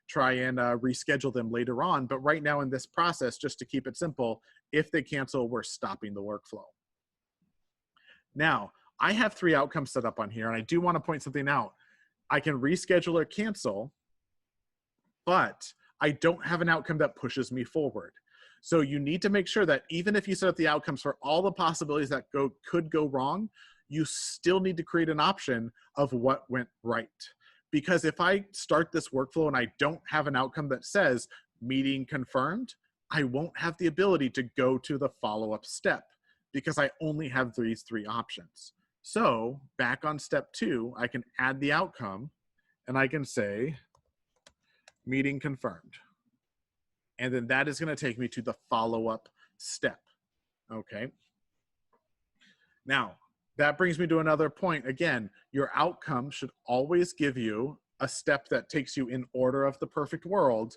try and reschedule them later on. But right now in this process, just to keep it simple, if they cancel, we're stopping the workflow. Now, I have 3 outcomes set up on here, and I do want to point something out. I can reschedule or cancel, but I don't have an outcome that pushes me forward. So you need to make sure that even if you set up the outcomes for all the possibilities that could go wrong, you still need to create an option of what went right. Because if I start this workflow and I don't have an outcome that says meeting confirmed, I won't have the ability to go to the follow-up step because I only have these 3 options. So back on step 2, I can add the outcome and I can say meeting confirmed. And then that is going to take me to the follow-up step, okay? Now, that brings me to another point. Again, your outcome should always give you a step that takes you in order of the perfect world,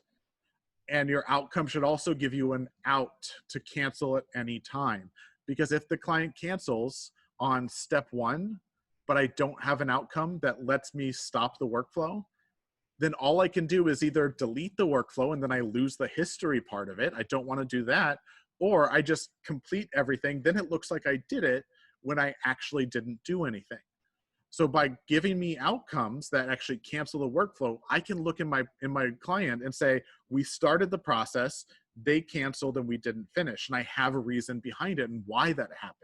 and your outcome should also give you an out to cancel at any time. Because if the client cancels on step 1, but I don't have an outcome that lets me stop the workflow, then all I can do is either delete the workflow and then I lose the history part of it. I don't want to do that. Or I just complete everything. Then it looks like I did it when I actually didn't do anything. So by giving me outcomes that actually cancel the workflow, I can look in my client and say, we started the process, they canceled and we didn't finish. And I have a reason behind it and why that happened.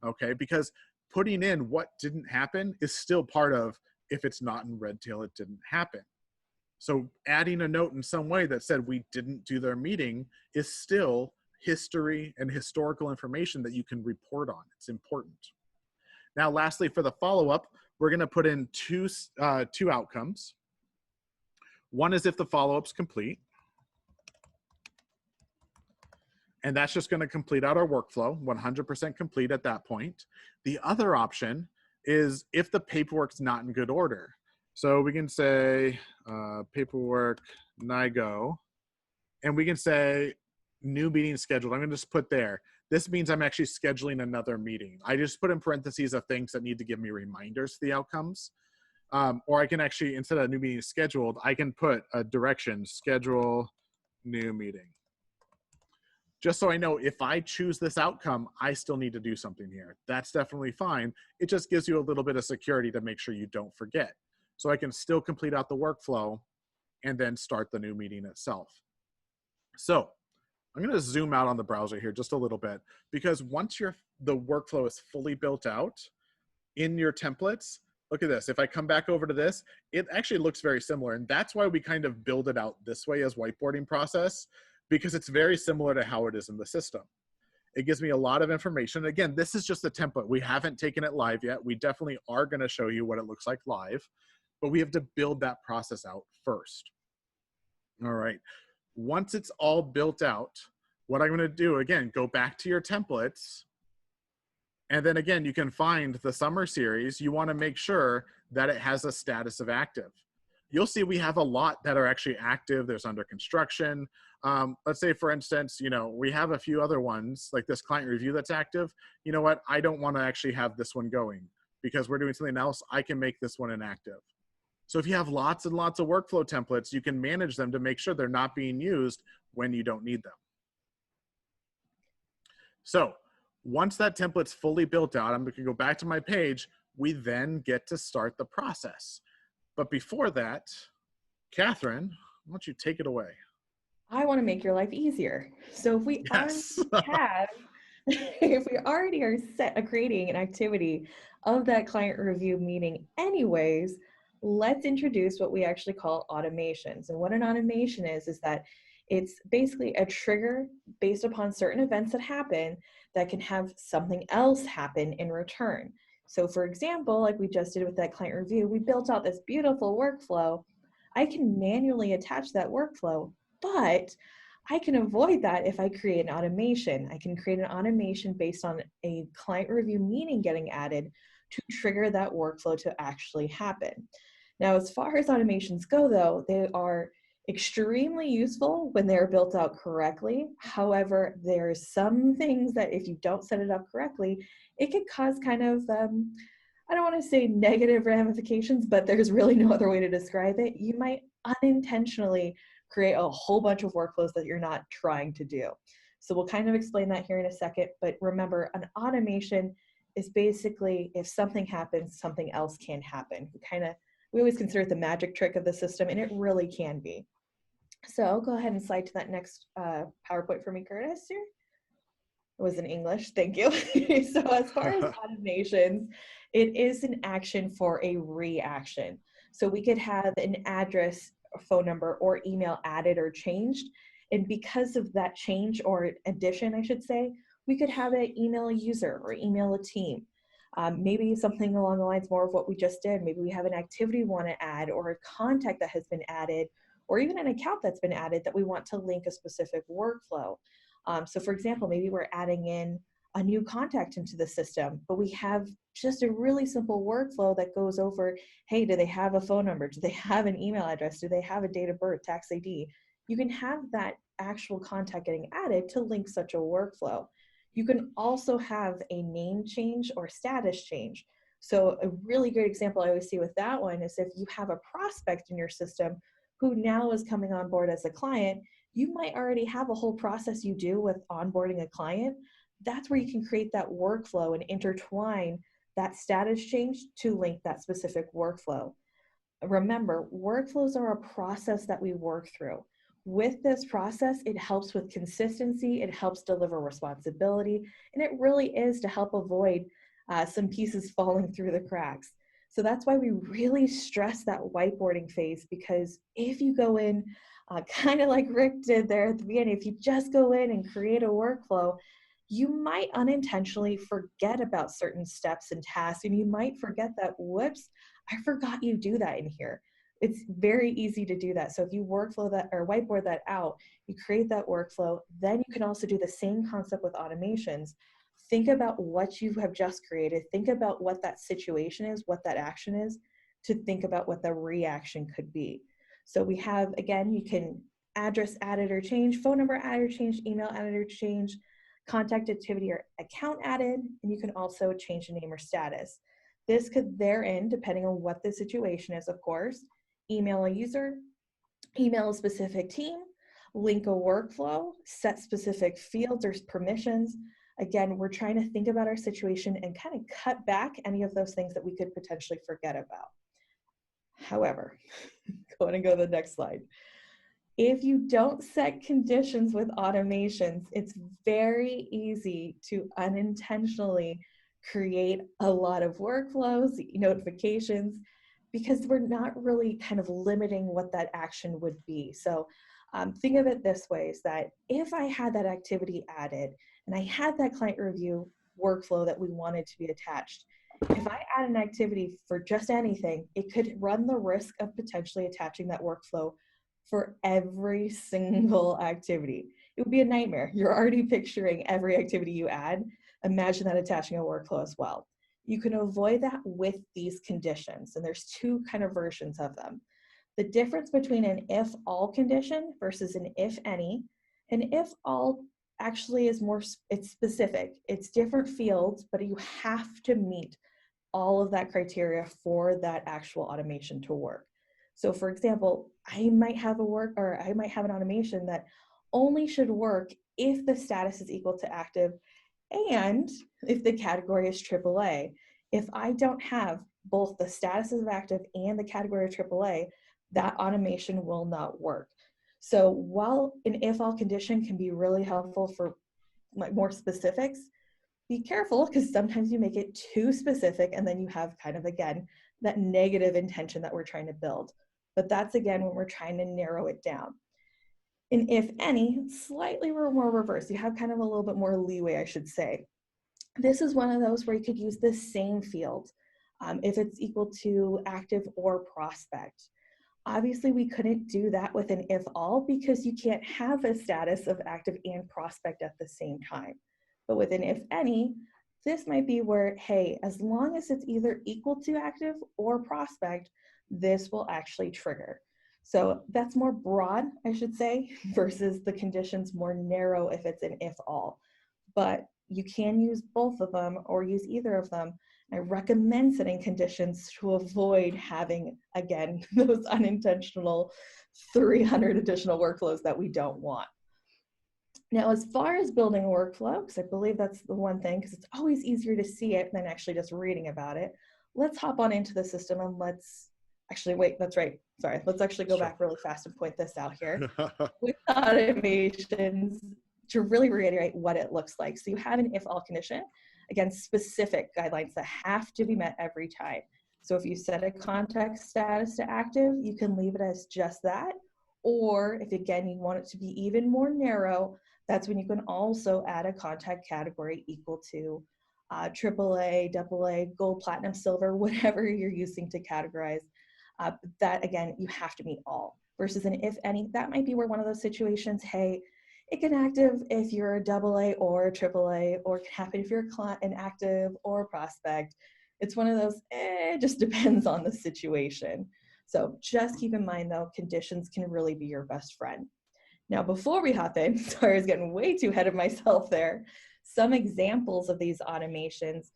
Okay, because putting in what didn't happen is still part of, if it's not in Redtail, it didn't happen. So adding a note in some way that said we didn't do their meeting is still history and historical information that you can report on. It's important. Now, lastly, for the follow-up, we're going to put in two outcomes. One is if the follow-up's complete. And that's just going to complete out our workflow, 100% complete at that point. The other option is if the paperwork's not in good order. So we can say paperwork NIGO, and we can say new meeting scheduled. I'm going to just put there. This means I'm actually scheduling another meeting. I just put in parentheses of things that need to give me reminders to the outcomes. Or I can actually, instead of new meeting scheduled, I can put a direction, schedule new meeting. Just so I know if I choose this outcome, I still need to do something here. That's definitely fine. It just gives you a little bit of security to make sure you don't forget. So I can still complete out the workflow and then start the new meeting itself. So I'm going to zoom out on the browser here just a little bit, because once the workflow is fully built out in your templates, look at this. If I come back over to this, it actually looks very similar. And that's why we kind of build it out this way as whiteboarding process, because it's very similar to how it is in the system. It gives me a lot of information. Again, this is just a template. We haven't taken it live yet. We definitely are going to show you what it looks like live, but we have to build that process out first. All right. Once it's all built out, what I'm going to do, again, go back to your templates. And then again, you can find the summer series. You want to make sure that it has a status of active. you'll see we have a lot that are actually active. There's under construction. Let's say, for instance, we have a few other ones like this client review that's active. You know what? I don't want to actually have this one going because we're doing something else. I can make this one inactive. So if you have lots and lots of workflow templates, you can manage them to make sure they're not being used when you don't need them. So once that template's fully built out, I'm going to go back to my page. We then get to start the process. But before that, Catherine, why don't you take it away? I want to make your life easier. So if we Yes. if we already are creating an activity of that client review meeting anyways, let's introduce what we actually call automations. And what an automation is that it's basically a trigger based upon certain events that happen that can have something else happen in return. So for example, like we just did with that client review, we built out this beautiful workflow. I can manually attach that workflow, but I can avoid that if I create an automation. I can create an automation based on a client review meeting getting added to trigger that workflow to actually happen. Now, as far as automations go, though, they are extremely useful when they're built out correctly. However, there's some things that if you don't set it up correctly, it could cause kind of, I don't want to say negative ramifications, but there's really no other way to describe it. You might unintentionally create a whole bunch of workflows that you're not trying to do. So we'll kind of explain that here in a second, but remember, an automation is basically if something happens, something else can happen. We always consider it the magic trick of the system, and it really can be. So go ahead and slide to that next PowerPoint for me, Curtis, here. It was in English, thank you. So as far as automations, it is an action for a reaction. So we could have an address, a phone number, or email added or changed. And because of that change or addition, I should say, we could have an email a user or email a team. Maybe something along the lines more of what we just did. Maybe we have an activity we want to add, or a contact that has been added, or even an account that's been added that we want to link a specific workflow. So for example, maybe we're adding in a new contact into the system, but we have just a really simple workflow that goes over, hey, do they have a phone number? Do they have an email address? Do they have a date of birth, tax ID? You can have that actual contact getting added to link such a workflow. You can also have a name change or status change. So a really great example I always see with that one is if you have a prospect in your system who now is coming on board as a client, you might already have a whole process you do with onboarding a client. That's where you can create that workflow and intertwine that status change to link that specific workflow. Remember, workflows are a process that we work through. With this process, it helps with consistency, it helps deliver responsibility, and it really is to help avoid some pieces falling through the cracks. So that's why we really stress that whiteboarding phase, because if you go in, kind of like Rick did there at the beginning, if you just go in and create a workflow, you might unintentionally forget about certain steps and tasks, and you might forget that, whoops, I forgot you do that in here. It's very easy to do that. So if you workflow that or whiteboard that out, you create that workflow, then you can also do the same concept with automations. Think about what you have just created. Think about what that situation is, what that action is, to think about what the reaction could be. So we have, again, you can address added or change, phone number added or change, email added or change, contact activity or account added, and you can also change the name or status. This could therein, depending on what the situation is, of course, email a user, email a specific team, link a workflow, set specific fields or permissions. Again, we're trying to think about our situation and kind of cut back any of those things that we could potentially forget about. However, go ahead and go to the next slide. If you don't set conditions with automations, it's very easy to unintentionally create a lot of workflows, notifications, because we're not really kind of limiting what that action would be. So think of it this way, is that if I had that activity added and I had that client review workflow that we wanted to be attached, if I add an activity for just anything, it could run the risk of potentially attaching that workflow for every single activity. It would be a nightmare. You're already picturing every activity you add. Imagine that attaching a workflow as well. You can avoid that with these conditions, and there's two kind of versions of them. The difference between an if all condition versus an if any, an if all actually is more, it's specific. It's different fields, but you have to meet all of that criteria for that actual automation to work. So for example, I might have an automation that only should work if the status is equal to active and if the category is AAA. If I don't have both the status of active and the category of AAA, that automation will not work. So while an if all condition can be really helpful for like more specifics, be careful because sometimes you make it too specific and then you have kind of, again, that negative intention that we're trying to build. But that's, again, when we're trying to narrow it down. In if any, slightly more reverse. You have kind of a little bit more leeway, I should say. This is one of those where you could use the same field if it's equal to active or prospect. Obviously, we couldn't do that with an if all because you can't have a status of active and prospect at the same time. But with an if any, this might be where, hey, as long as it's either equal to active or prospect, this will actually trigger. So that's more broad, I should say, versus the conditions more narrow if it's an if all. But you can use both of them or use either of them. I recommend setting conditions to avoid having, again, those unintentional 300 additional workflows that we don't want. Now, as far as building a workflow, because I believe that's the one thing, because it's always easier to see it than actually just reading about it, let's hop on into the system and let's actually, wait, that's right. Sorry, let's actually go back really fast and point this out here. With automations, to really reiterate what it looks like. So you have an if all condition, again, specific guidelines that have to be met every time. So if you set a contact status to active, you can leave it as just that. Or if, again, you want it to be even more narrow, that's when you can also add a contact category equal to AAA, AA, gold, platinum, silver, whatever you're using to categorize. That, again, you have to meet all. Versus an if any, that might be where one of those situations, hey, it can active if you're a AA or a AAA, or it can happen if you're an active or a prospect. It's one of those, it just depends on the situation. So just keep in mind, though, conditions can really be your best friend. Now, before we hop in, sorry, I was getting way too ahead of myself there, some examples of these automations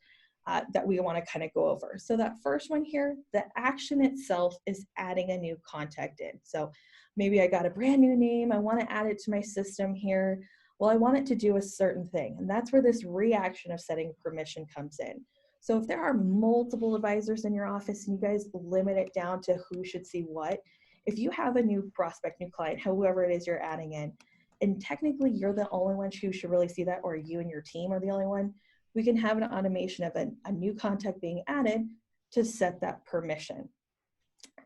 that we want to kind of go over. So that first one here, the action itself is adding a new contact in. So maybe I got a brand new name, I want to add it to my system here. Well, I want it to do a certain thing, and that's where this reaction of setting permission comes in. So if there are multiple advisors in your office and you guys limit it down to who should see what, if you have a new prospect, new client, whoever it is you're adding in, and technically you're the only one who should really see that, or you and your team are the only one, we can have an automation of a new contact being added to set that permission.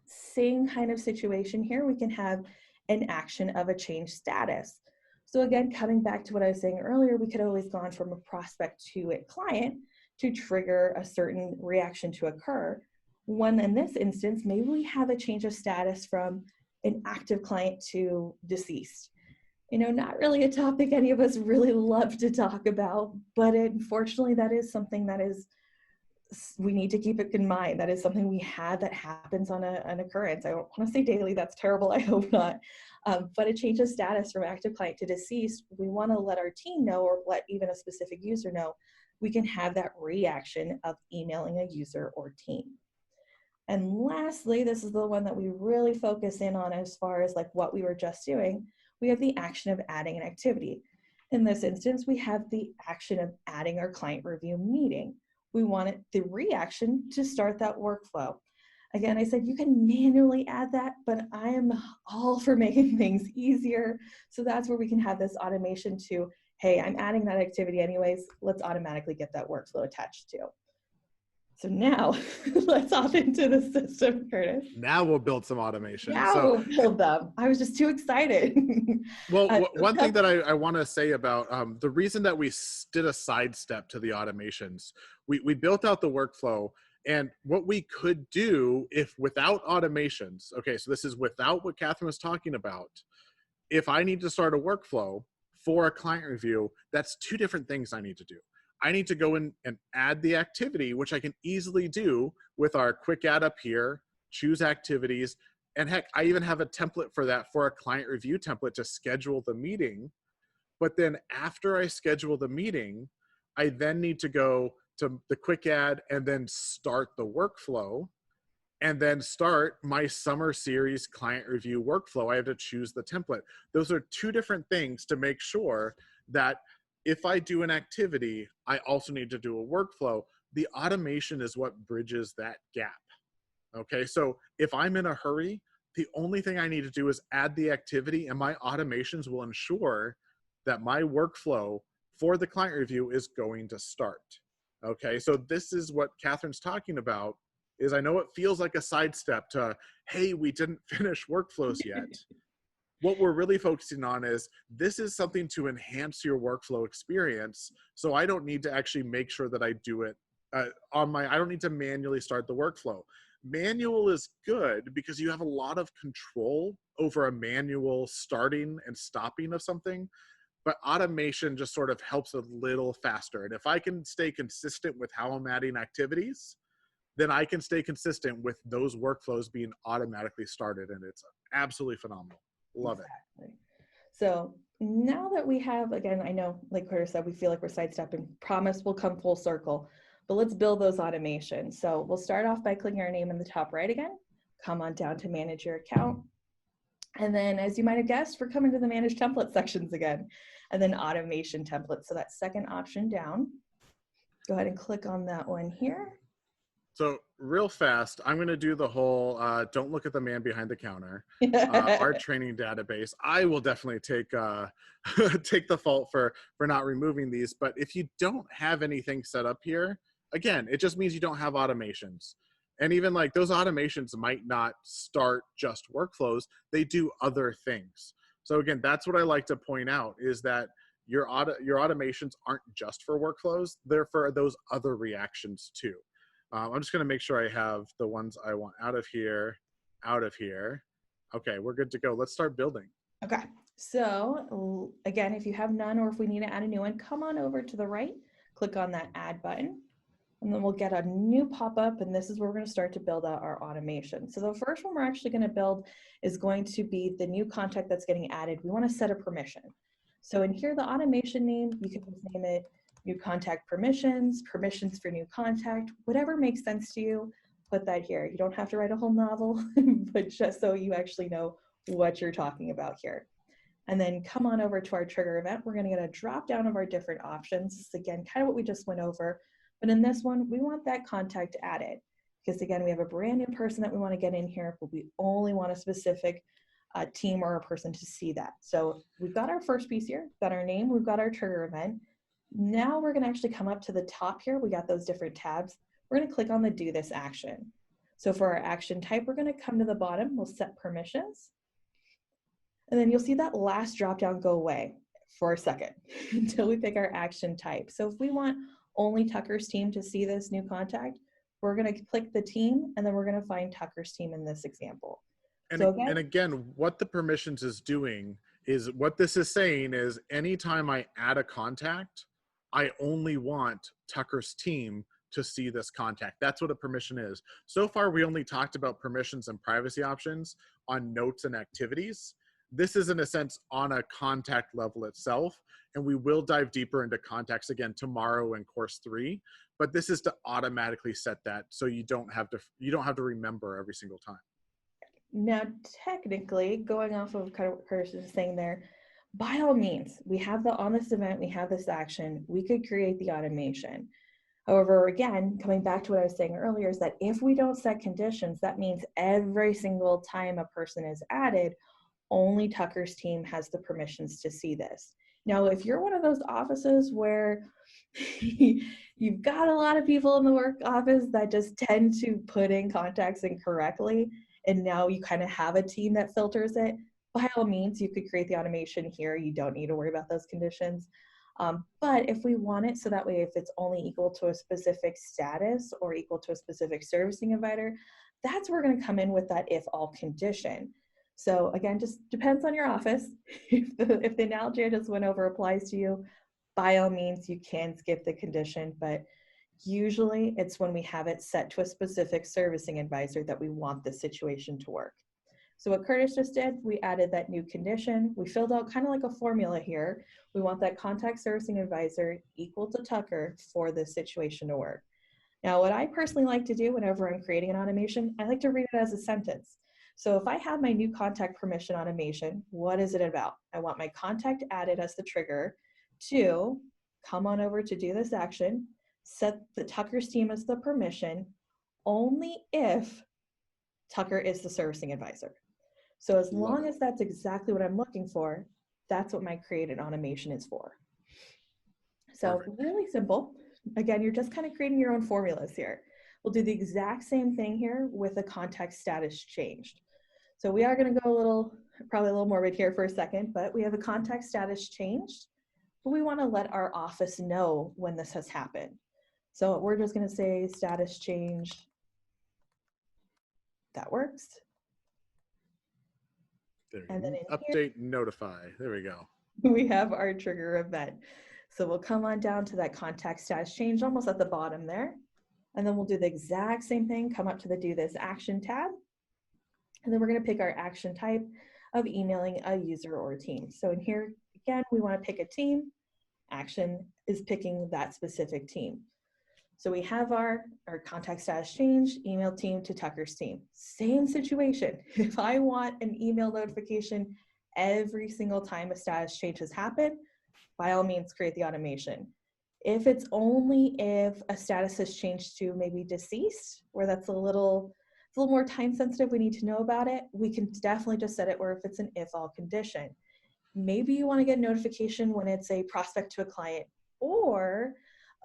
Same kind of situation here, we can have an action of a change status. So again, coming back to what I was saying earlier, we could always gone from a prospect to a client to trigger a certain reaction to occur. One, in this instance, maybe we have a change of status from an active client to deceased. You know, not really a topic any of us really love to talk about, but unfortunately that is something that is, we need to keep it in mind. That is something we had that happens on an occurrence. I don't want to say daily, that's terrible, I hope not. But a change of status from active client to deceased, we want to let our team know, or let even a specific user know, we can have that reaction of emailing a user or team. And lastly, this is the one that we really focus in on as far as like what we were just doing. We have the action of adding an activity. In this instance, we have the action of adding our client review meeting. We want the reaction to start that workflow. Again, I said you can manually add that, but I am all for making things easier. So that's where we can have this automation to, hey, I'm adding that activity anyways, let's automatically get that workflow attached to. So now let's hop into the system, Curtis. Now we'll build some automation. Now we'll build them. I was just too excited. Well, one thing that I want to say about the reason that we did a sidestep to the automations, we built out the workflow, and what we could do if without automations, okay, so this is without what Catherine was talking about. If I need to start a workflow for a client review, that's two different things I need to do. I need to go in and add the activity, which I can easily do with our quick add up here, choose activities, And heck, I even have a template for that, for a client review template to schedule the meeting. But then after I schedule the meeting, I then need to go to the quick add and then start the workflow, and then start my summer series client review workflow. I have to choose the template. Those are two different things to make sure that if I do an activity, I also need to do a workflow. The automation is what bridges that gap. Okay, so if I'm in a hurry, the only thing I need to do is add the activity, and my automations will ensure that my workflow for the client review is going to start. Okay, so this is what Catherine's talking about. Is I know it feels like a sidestep to, hey, we didn't finish workflows yet. What we're really focusing on is this is something to enhance your workflow experience. So I don't need to actually make sure that I do it I don't need to manually start the workflow. Manual is good because you have a lot of control over a manual starting and stopping of something, but automation just sort of helps a little faster. And if I can stay consistent with how I'm adding activities, then I can stay consistent with those workflows being automatically started. And it's absolutely phenomenal. Love it. So now that we have, again, I know, like Carter said, we feel like we're sidestepping. Promise we'll come full circle, but let's build those automations. So we'll start off by clicking our name in the top right again, come on down to manage your account. And then, as you might have guessed, we're coming to the manage template sections again, and then automation templates. So that second option down, go ahead and click on that one here. So real fast, I'm going to do the whole don't look at the man behind the counter. Our training database. I will definitely take take the fault for not removing these. But if you don't have anything set up here, again, it just means you don't have automations. And even like those automations might not start just workflows. They do other things. So again, that's what I like to point out is that your automations aren't just for workflows. They're for those other reactions too. I'm just going to make sure I have the ones I want out of here. Okay, we're good to go. Let's start building. Okay, so again, if you have none or if we need to add a new one, come on over to the right, click on that add button, and then we'll get a new pop-up, and this is where we're going to start to build out our automation. So the first one we're actually going to build is going to be the new contact that's getting added. We want to set a permission. So in here, the automation name, you can just name it new contact permissions for new contact, whatever makes sense to you, put that here. You don't have to write a whole novel, but just so you actually know what you're talking about here. And then come on over to our trigger event. We're going to get a drop down of our different options. This is again, kind of what we just went over. But in this one, we want that contact added because again, we have a brand new person that we want to get in here, but we only want a specific team or a person to see that. So we've got our first piece here, we've got our name, we've got our trigger event. Now we're going to actually come up to the top here. We got those different tabs. We're going to click on the do this action. So for our action type, we're going to come to the bottom. We'll set permissions. And then you'll see that last drop down go away for a second until we pick our action type. So if we want only Tucker's team to see this new contact, we're going to click the team and then we're going to find Tucker's team in this example. And again, what the permissions is doing is what this is saying is anytime I add a contact, I only want Tucker's team to see this contact. That's what a permission is. So far, we only talked about permissions and privacy options on notes and activities. This is in a sense on a contact level itself, and we will dive deeper into contacts again tomorrow in course 3, but this is to automatically set that so you don't have to remember every single time. Now, technically, going off of kind of what Curtis was saying there, by all means, we have on this event, we have this action, we could create the automation. However, again, coming back to what I was saying earlier is that if we don't set conditions, that means every single time a person is added, only Tucker's team has the permissions to see this. Now, if you're one of those offices where you've got a lot of people in the work office that just tend to put in contacts incorrectly, and now you kind of have a team that filters it, by all means, you could create the automation here. You don't need to worry about those conditions. But if we want it so that way, if it's only equal to a specific status or equal to a specific servicing provider, that's where we're going to come in with that if all condition. So again, just depends on your office. If the analogy I just went over applies to you, by all means, you can skip the condition, but usually it's when we have it set to a specific servicing advisor that we want the situation to work. So what Curtis just did, we added that new condition. We filled out kind of like a formula here. We want that contact servicing advisor equal to Tucker for this situation to work. Now, what I personally like to do whenever I'm creating an automation, I like to read it as a sentence. So if I have my new contact permission automation, what is it about? I want my contact added as the trigger to come on over to do this action, set the Tucker's team as the permission, only if Tucker is the servicing advisor. So as long as that's exactly what I'm looking for, that's what my created automation is for. So really simple. Again, you're just kind of creating your own formulas here. We'll do the exact same thing here with the contact status changed. So we are going to go probably a little morbid here for a second, but we have a contact status changed, but we want to let our office know when this has happened. So we're just going to say status changed. That works. And then update, notify. There we go. We have our trigger event. So we'll come on down to that contact status change almost at the bottom there. And then we'll do the exact same thing, come up to the do this action tab. And then we're going to pick our action type of emailing a user or team. So in here, again, we want to pick a team. Action is picking that specific team. So we have our contact status change, email team to Tucker's team. Same situation. If I want an email notification every single time a status change has happened, by all means, create the automation. If it's only if a status has changed to maybe deceased, where that's a little more time sensitive, we need to know about it, we can definitely just set it where if it's an if all condition. Maybe you want to get notification when it's a prospect to a client or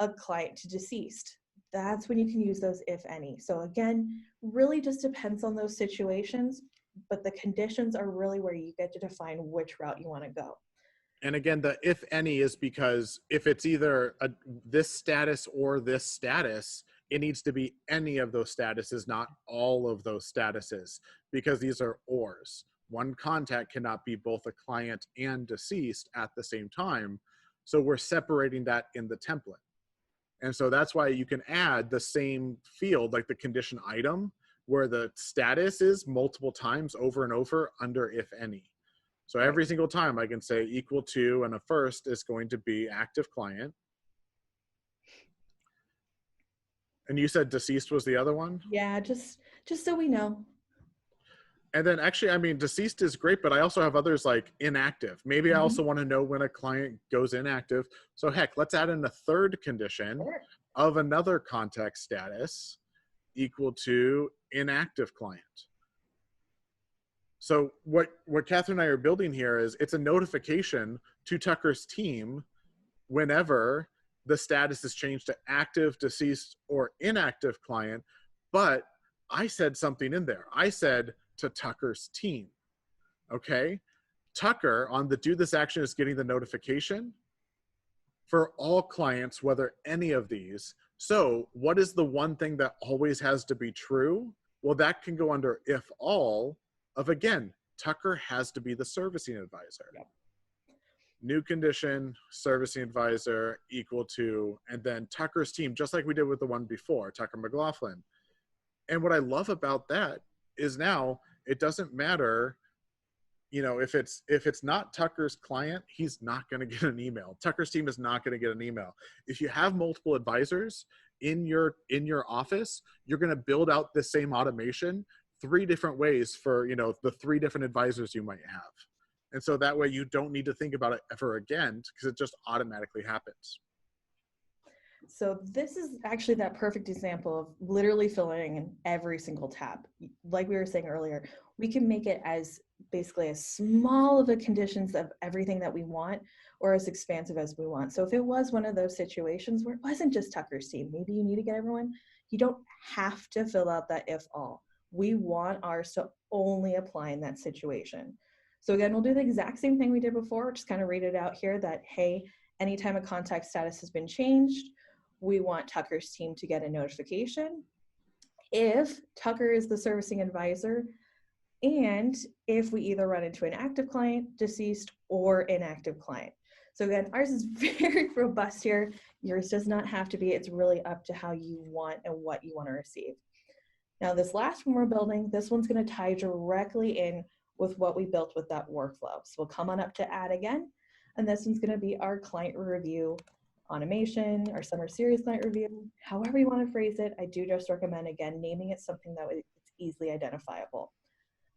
a client to deceased. That's when you can use those if any. So again, really just depends on those situations, but the conditions are really where you get to define which route you want to go. And again, the if any is because if it's either this status or this status, it needs to be any of those statuses, not all of those statuses, because these are ors. One contact cannot be both a client and deceased at the same time. So we're separating that in the template. And so that's why you can add the same field, like the condition item, where the status is multiple times over and over under if any. So every single time I can say equal to, and a first is going to be active client. And you said deceased was the other one? Yeah, just so we know. And then actually, I mean, deceased is great, but I also have others like inactive. Maybe I also want to know when a client goes inactive. So heck, let's add in a third condition of another contact status equal to inactive client. So what Catherine and I are building here is it's a notification to Tucker's team whenever the status is changed to active, deceased, or inactive client. But I said something in there. I said to Tucker's team, okay? Tucker on the do this action is getting the notification for all clients, whether any of these. So what is the one thing that always has to be true? Well, that can go under if all of, again, Tucker has to be the servicing advisor. Yep. New condition, servicing advisor equal to, and then Tucker's team, just like we did with the one before, Tucker McLaughlin. And what I love about that is now it doesn't matter, you know, if it's not Tucker's client, he's not going to get an email. Tucker's team is not going to get an email. If you have multiple advisors in your office, you're going to build out the same automation 3 different ways for, you know, the 3 different advisors you might have. And so that way you don't need to think about it ever again because it just automatically happens. So this is actually that perfect example of literally filling in every single tab. Like we were saying earlier, we can make it as basically as small of a conditions of everything that we want or as expansive as we want. So if it was one of those situations where it wasn't just Tucker's team, maybe you need to get everyone, you don't have to fill out that if all. We want ours to only apply in that situation. So again, we'll do the exact same thing we did before, just kind of read it out here that, hey, anytime a contact status has been changed, we want Tucker's team to get a notification if Tucker is the servicing advisor and if we either run into an active client, deceased, or inactive client. So again, ours is very robust here. Yours does not have to be. It's really up to how you want and what you want to receive. Now this last one we're building, this one's going to tie directly in with what we built with that workflow. So we'll come on up to add again, and this one's going to be our client review automation, our summer series client review, however you want to phrase it. I do just recommend, again, naming it something that it's easily identifiable.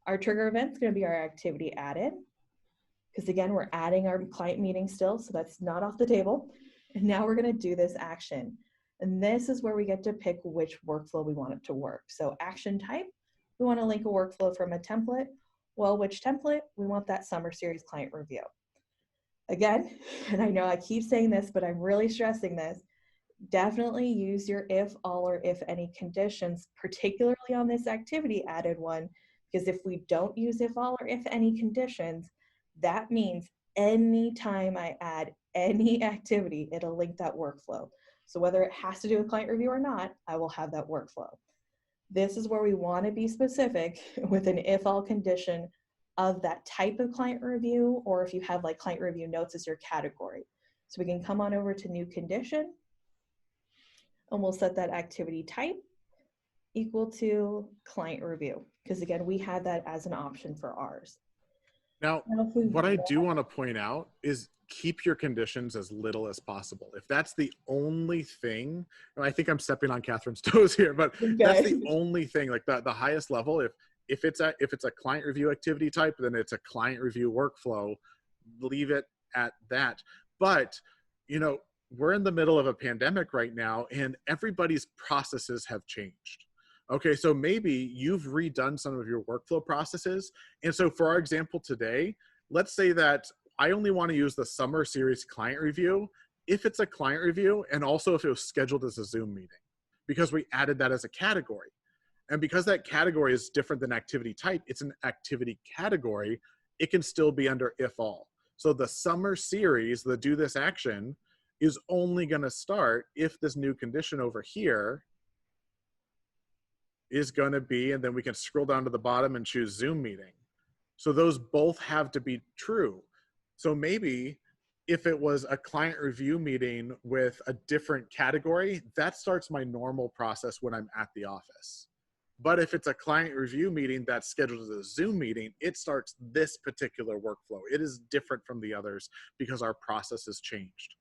Our trigger event is going to be our activity added, because again, we're adding our client meeting still, so that's not off the table. And now we're going to do this action. And this is where we get to pick which workflow we want it to work. So action type, we want to link a workflow from a template. Well, which template? We want that summer series client review. Again, and I know I keep saying this, but I'm really stressing this, definitely use your if all or if any conditions, particularly on this activity added one, because if we don't use if all or if any conditions, that means anytime I add any activity, it'll link that workflow. So whether it has to do with client review or not, I will have that workflow. This is where we want to be specific with an if all condition of that type of client review, or if you have like client review notes as your category. So we can come on over to new condition, and we'll set that activity type equal to client review, because again, we had that as an option for ours. Now, what I do want to point out is keep your conditions as little as possible. If that's the only thing, and I think I'm stepping on Catherine's toes here, but that's the only thing, like the highest level, if it's a client review activity type, then it's a client review workflow, leave it at that. But, you know, we're in the middle of a pandemic right now, and everybody's processes have changed. Okay, so maybe you've redone some of your workflow processes. And so for our example today, let's say that I only want to use the summer series client review if it's a client review, and also if it was scheduled as a Zoom meeting, because we added that as a category. And because that category is different than activity type, it's an activity category, it can still be under if all. So the summer series, the do this action, is only going to start if this new condition over here is going to be, and then we can scroll down to the bottom and choose Zoom meeting. So those both have to be true. So maybe if it was a client review meeting with a different category, that starts my normal process when I'm at the office. But if it's a client review meeting that's scheduled as a Zoom meeting, it starts this particular workflow. It is different from the others because our process has changed.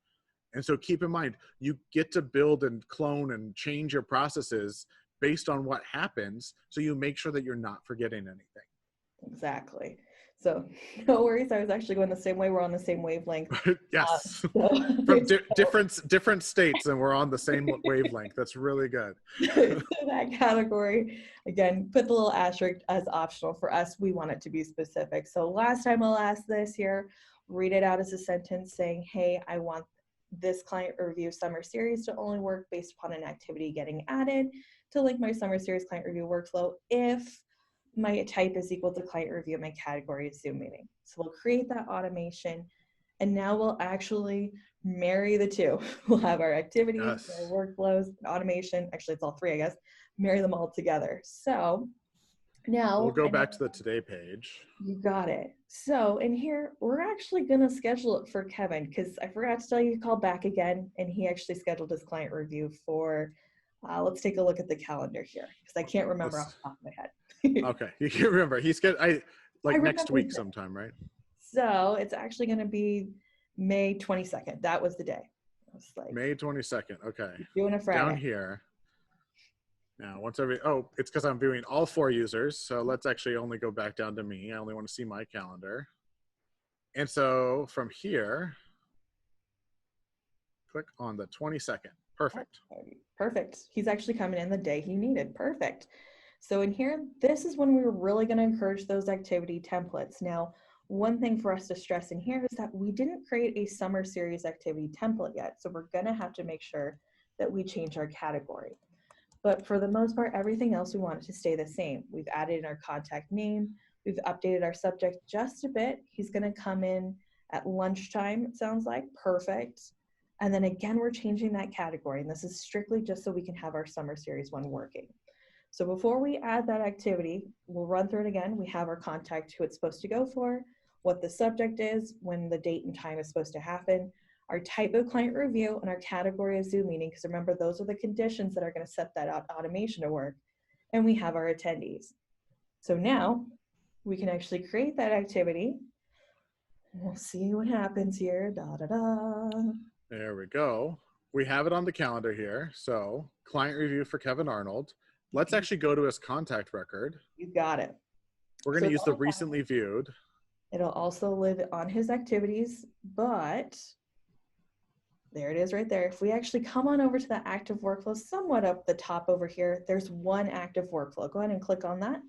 And so keep in mind, you get to build and clone and change your processes based on what happens, so you make sure that you're not forgetting anything. Exactly. So no worries. I was actually going the same way. We're on the same wavelength. Yes. From different states, and we're on the same wavelength. That's really good. So that category, again, put the little asterisk as optional. For us, we want it to be specific. So last time I'll ask this here, read it out as a sentence saying, hey, I want this client review summer series to only work based upon an activity getting added to link my summer series client review workflow if my type is equal to client review, my category is Zoom meeting. So we'll create that automation, and now we'll actually marry the two. We'll have our activities, Yes. our workflows, automation. Actually, it's all three, I guess. Marry them all together. So now we'll go back to the today page. You got it. So in here, we're actually going to schedule it for Kevin, because I forgot to tell you, he called back again, and he actually scheduled his client review for, let's take a look at the calendar here, because I can't remember off the top of my head. Okay, you can remember. He's good. Next week sometime, right? So it's actually going to be May 22nd. That was the day. May 22nd. Okay. Doing a Friday. Down here. Now, it's because I'm viewing all 4 users. So let's actually only go back down to me. I only want to see my calendar. And so from here, click on the 22nd. Perfect. Perfect. He's actually coming in the day he needed. Perfect. So in here, this is when we were really going to encourage those activity templates. Now, one thing for us to stress in here is that we didn't create a summer series activity template yet. So we're going to have to make sure that we change our category. But for the most part, everything else we want it to stay the same. We've added in our contact name. We've updated our subject just a bit. He's going to come in at lunchtime, it sounds like. Perfect. And then again, we're changing that category. And this is strictly just so we can have our summer series one working. So before we add that activity, we'll run through it again. We have our contact, who it's supposed to go for, what the subject is, when the date and time is supposed to happen, our type of client review, and our category of Zoom meeting, because remember, those are the conditions that are going to set that automation to work. and we have our attendees. So now we can actually create that activity. We'll see what happens here. Da, da, da. There we go. We have it on the calendar here. So client review for Kevin Arnold. Let's actually go to his contact record. You got it. We're going to So use the recently viewed. It'll also live on his activities, but there it is right there. If we actually come on over to the active workflow, somewhat up the top over here, there's one active workflow. Go ahead and click on that.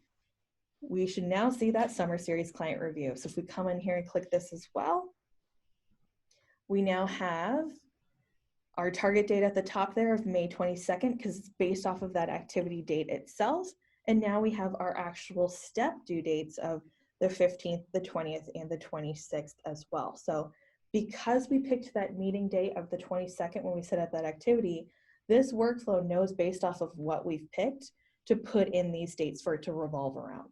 We should now see that summer series client review. So if we come in here and click this as well, we now have our target date at the top there of May 22nd, because it's based off of that activity date itself. And now we have our actual step due dates of the 15th, the 20th, and the 26th as well. So because we picked that meeting date of the 22nd when we set up that activity, this workflow knows based off of what we've picked to put in these dates for it to revolve around.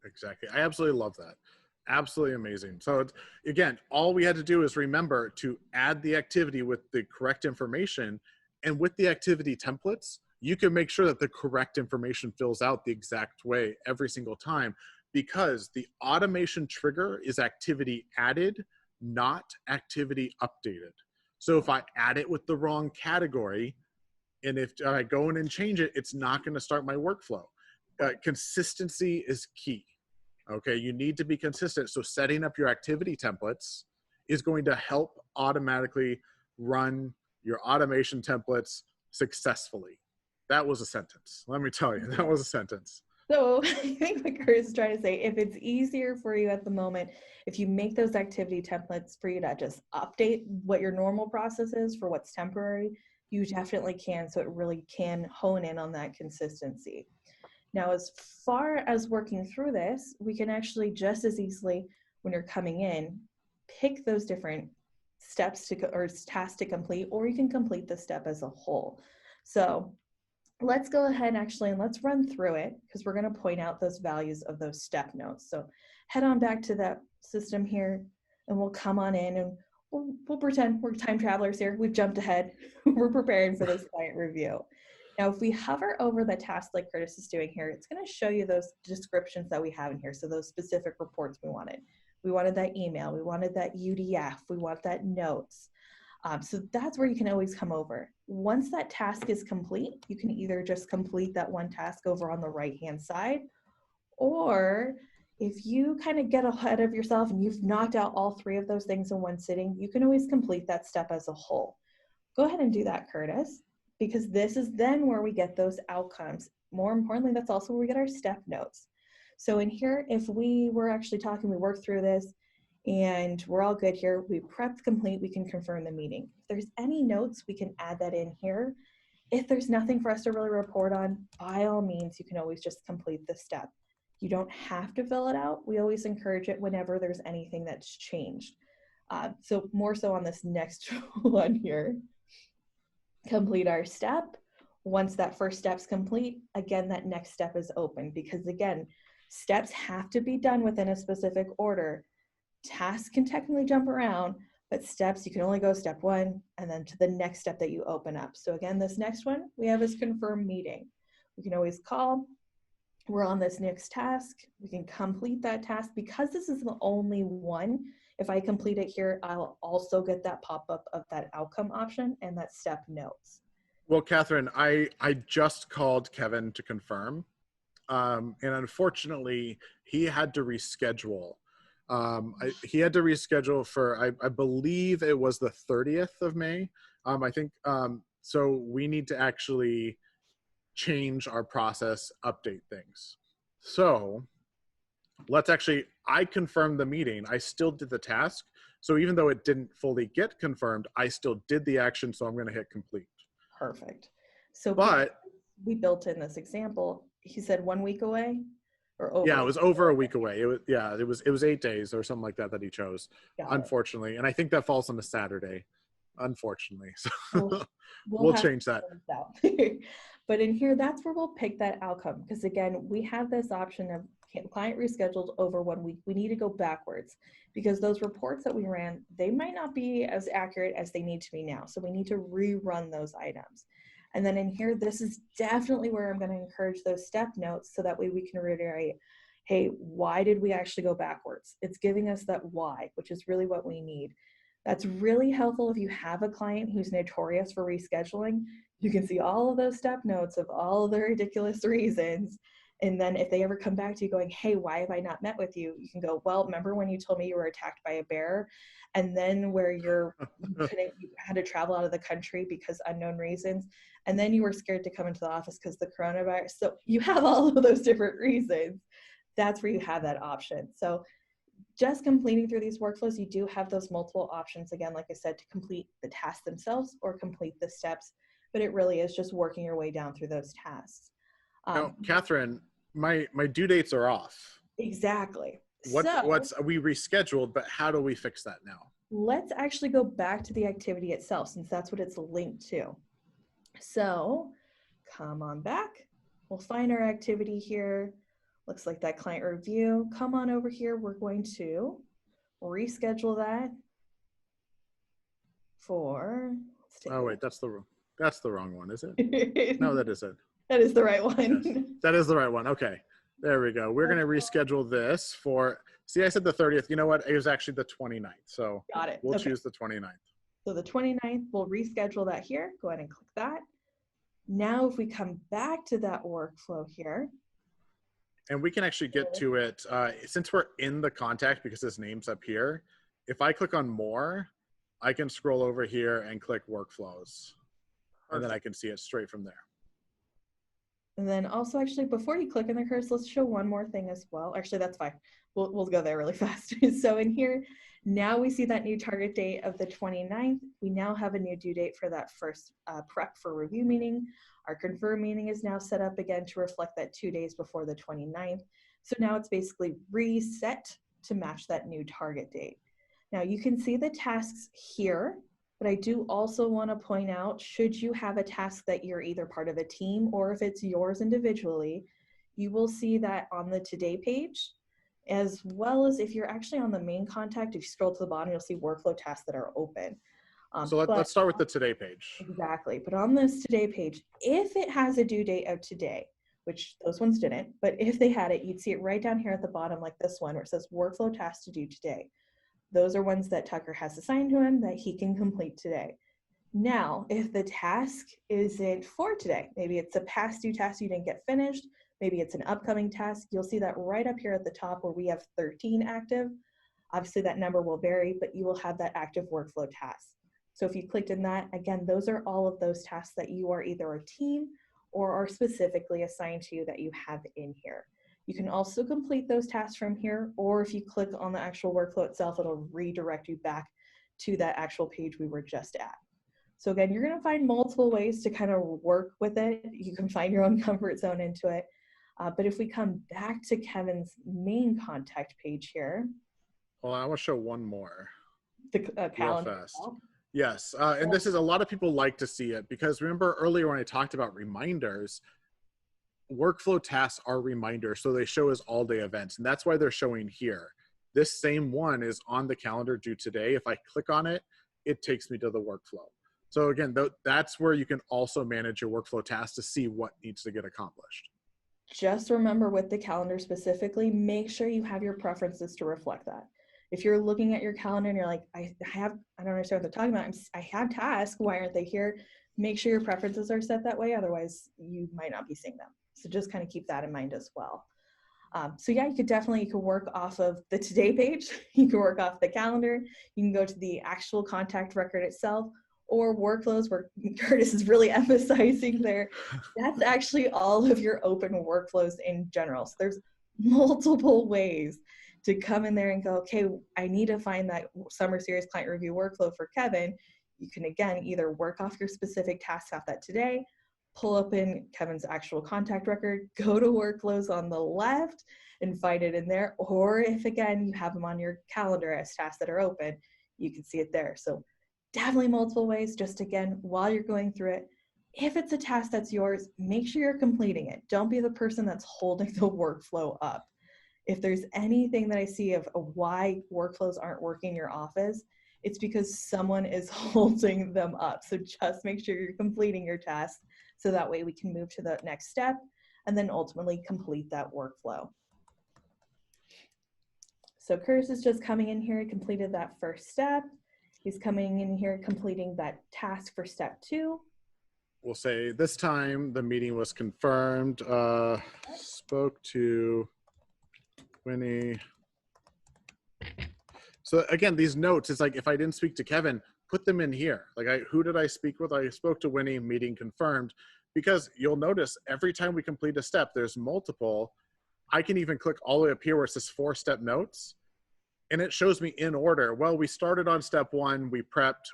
Exactly. I absolutely love that. Absolutely amazing. So it's, again, all we had to do is remember to add the activity with the correct information, and with the activity templates, you can make sure that the correct information fills out the exact way every single time, because the automation trigger is activity added, not activity updated. So if I add it with the wrong category, and if I go in and change it, it's not going to start my workflow. Consistency is key. Okay, you need to be consistent. So setting up your activity templates is going to help automatically run your automation templates successfully. That was a sentence. Let me tell you, that was a sentence. So I think what Kurt is trying to say, if it's easier for you at the moment, if you make those activity templates for you to just update what your normal process is for what's temporary, you definitely can. So it really can hone in on that consistency. Now, as far as working through this, we can actually just as easily, when you're coming in, pick those different steps to or tasks to complete, or you can complete the step as a whole. So let's go ahead actually and let's run through it, because we're going to point out those values of those step notes. So head on back to that system here, and we'll come on in and we'll pretend we're time travelers here. We've jumped ahead. We're preparing for this client review. Now, if we hover over the task like Curtis is doing here, it's going to show you those descriptions that we have in here. So those specific reports we wanted. We wanted that email. We wanted that UDF. We want that notes. So that's where you can always come over. Once that task is complete, you can either just complete that one task over on the right-hand side, or if you kind of get ahead of yourself and you've knocked out all three of those things in one sitting, you can always complete that step as a whole. Go ahead and do that, Curtis, because this is then where we get those outcomes. More importantly, that's also where we get our step notes. So in here, if we were actually talking, we worked through this, and we're all good here, we prepped complete, we can confirm the meeting. If there's any notes, we can add that in here. If there's nothing for us to really report on, by all means, you can always just complete the step. You don't have to fill it out. We always encourage it whenever there's anything that's changed. So more so on this next one here. Complete our step. Once that first step's complete, again, that next step is open, because again, steps have to be done within a specific order. Tasks can technically jump around, but steps, you can only go step one and then to the next step that you open up. So again, this next one we have is confirm meeting. We can always call, we're on this next task, we can complete that task. Because this is the only one, if I complete it here, I'll also get that pop-up of that outcome option and that step notes. Well, Catherine, I just called Kevin to confirm, and unfortunately, he had to reschedule. He had to reschedule for, I believe it was the 30th of May. I think, so we need to actually change our process, update things. So let's actually, I confirmed the meeting. I still did the task. So even though it didn't fully get confirmed, I still did the action. So I'm going to hit complete. Perfect. So but we built in this example, he said 1 week away. Or over. Yeah, it was over a week away. It was 8 days or something like that he chose, unfortunately. And I think that falls on a Saturday, unfortunately. So we'll change that. But in here, that's where we'll pick that outcome. Because again, we have this option of client rescheduled over 1 week. We need to go backwards, because those reports that we ran, they might not be as accurate as they need to be now. So we need to rerun those items. And then in here, this is definitely where I'm going to encourage those step notes so that way we can reiterate, hey, why did we actually go backwards? It's giving us that why, which is really what we need. That's really helpful if you have a client who's notorious for rescheduling. You can see all of those step notes of all of the ridiculous reasons. And then if they ever come back to you going, hey, why have I not met with you? You can go, well, remember when you told me you were attacked by a bear? And then where you had to travel out of the country because unknown reasons. And then you were scared to come into the office because the coronavirus. So you have all of those different reasons. That's where you have that option. So just completing through these workflows, you do have those multiple options, again, like I said, to complete the tasks themselves or complete the steps, but it really is just working your way down through those tasks. Now, Catherine, my due dates are off. Exactly. We rescheduled, but how do we fix that now? Let's actually go back to the activity itself, since that's what it's linked to. So come on back. We'll find our activity here. Looks like that client review. Come on over here. We're going to reschedule that for. Oh wait, that's the wrong one, is it? No, that isn't. That is the right one. Yes, that is the right one. Okay, there we go. We're going to reschedule this for. See, I said the 30th. You know what? It was actually the 29th. So got it. We'll choose the 29th. So the 29th, we'll reschedule that here. Go ahead and click that. Now, if we come back to that workflow here. And we can actually get to it, since we're in the contact, because his name's up here, if I click on more, I can scroll over here and click workflows. And then I can see it straight from there. And then also, actually, before you click on the cursor, let's show one more thing as well. Actually, that's fine. We'll go there really fast. So in here, now we see that new target date of the 29th. We now have a new due date for that first prep for review meeting. Our confirm meeting is now set up again to reflect that 2 days before the 29th. So now it's basically reset to match that new target date. Now you can see the tasks here, but I do also want to point out, should you have a task that you're either part of a team or if it's yours individually, you will see that on the today page, as well as if you're actually on the main contact, if you scroll to the bottom, you'll see workflow tasks that are open. So let's start with the today page. Exactly. But on this today page, if it has a due date of today, which those ones didn't, but if they had it, you'd see it right down here at the bottom, like this one, where it says workflow tasks to do today. Those are ones that Tucker has assigned to him that he can complete today. Now, if the task isn't for today, maybe it's a past due task you didn't get finished, maybe it's an upcoming task, you'll see that right up here at the top where we have 13 active. Obviously that number will vary, but you will have that active workflow task. So if you clicked in that, again, those are all of those tasks that you are either a team or are specifically assigned to you that you have in here. You can also complete those tasks from here, or if you click on the actual workflow itself, it'll redirect you back to that actual page we were just at. So again, you're gonna find multiple ways to kind of work with it. You can find your own comfort zone into it. But if we come back to Kevin's main contact page here. Well, I want to show one more. The calendar. Real fast. Yes, and this is, a lot of people like to see it because remember earlier when I talked about reminders, workflow tasks are reminders, so they show as all-day events, and that's why they're showing here. This same one is on the calendar due today. If I click on it, it takes me to the workflow. So again, that's where you can also manage your workflow tasks to see what needs to get accomplished. Just remember with the calendar specifically, make sure you have your preferences to reflect that. If you're looking at your calendar and you're like, I don't understand what they're talking about, I have tasks, why aren't they here? Make sure your preferences are set that way, otherwise you might not be seeing them. So just kind of keep that in mind as well. So yeah, you could work off of the today page, you can work off the calendar, you can go to the actual contact record itself, or workflows where Curtis is really emphasizing there. That's actually all of your open workflows in general. So there's multiple ways to come in there and go, okay, I need to find that summer series client review workflow for Kevin. You can, again, either work off your specific tasks off that today, pull up in Kevin's actual contact record, go to workflows on the left and find it in there. Or if, again, you have them on your calendar as tasks that are open, you can see it there. So definitely multiple ways. Just again, while you're going through it, if it's a task that's yours, make sure you're completing it. Don't be the person that's holding the workflow up. If there's anything that I see of why workflows aren't working in your office, it's because someone is holding them up. So just make sure you're completing your tasks So that way we can move to the next step and then ultimately complete that workflow. So Curtis is just coming in here, completed that first step. He's coming in here, completing that task for step 2. We'll say this time the meeting was confirmed. Spoke to Winnie. So again, these notes, it's like if I didn't speak to Kevin, put them in here. Like, who did I speak with? I spoke to Winnie, meeting confirmed. Because you'll notice every time we complete a step, there's multiple. I can even click all the way up here where it says 4-step notes, and it shows me in order. Well, we started on step 1, we prepped,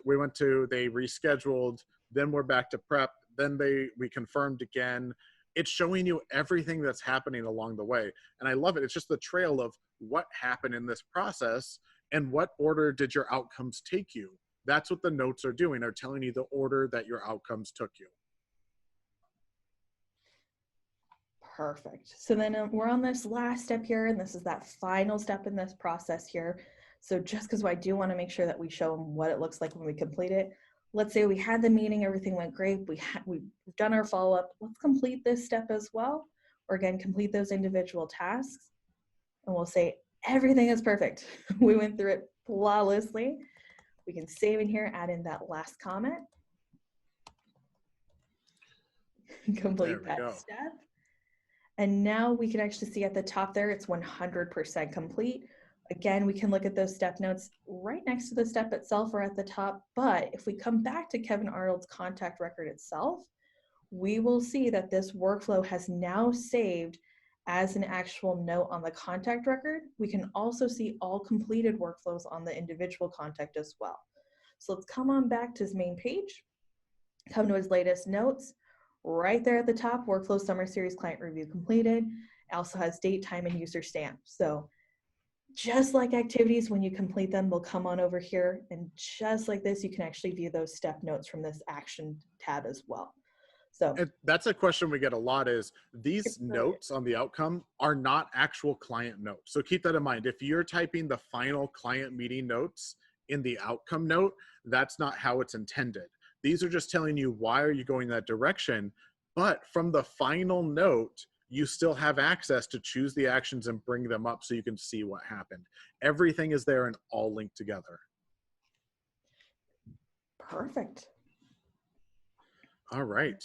they rescheduled, then we're back to prep, then we confirmed again. It's showing you everything that's happening along the way. And I love it. It's just the trail of what happened in this process and what order did your outcomes take you. That's what the notes are doing, are telling you the order that your outcomes took you. Perfect. So then we're on this last step here, and this is that final step in this process here. So just because I do want to make sure that we show them what it looks like when we complete it. Let's say we had the meeting, everything went great. We've done our follow-up. Let's complete this step as well. Or again, complete those individual tasks. And we'll say everything is perfect. We went through it flawlessly. We can save in here, add in that last comment. Complete that step. And now we can actually see at the top there, it's 100% complete. Again, we can look at those step notes right next to the step itself or at the top. But if we come back to Kevin Arnold's contact record itself, we will see that this workflow has now saved as an actual note on the contact record. We can also see all completed workflows on the individual contact as well. So let's come on back to his main page, come to his latest notes. Right there at the top, workflow summer series client review completed. Also has date, time, and user stamp. So just like activities, when you complete them, they'll come on over here. And just like this, you can actually view those step notes from this action tab as well. So and that's a question we get a lot, is these notes on the outcome are not actual client notes. So keep that in mind. If you're typing the final client meeting notes in the outcome note, that's not how it's intended. These are just telling you why are you going that direction, but from the final note, you still have access to choose the actions and bring them up so you can see what happened. Everything is there and all linked together. perfect. All right.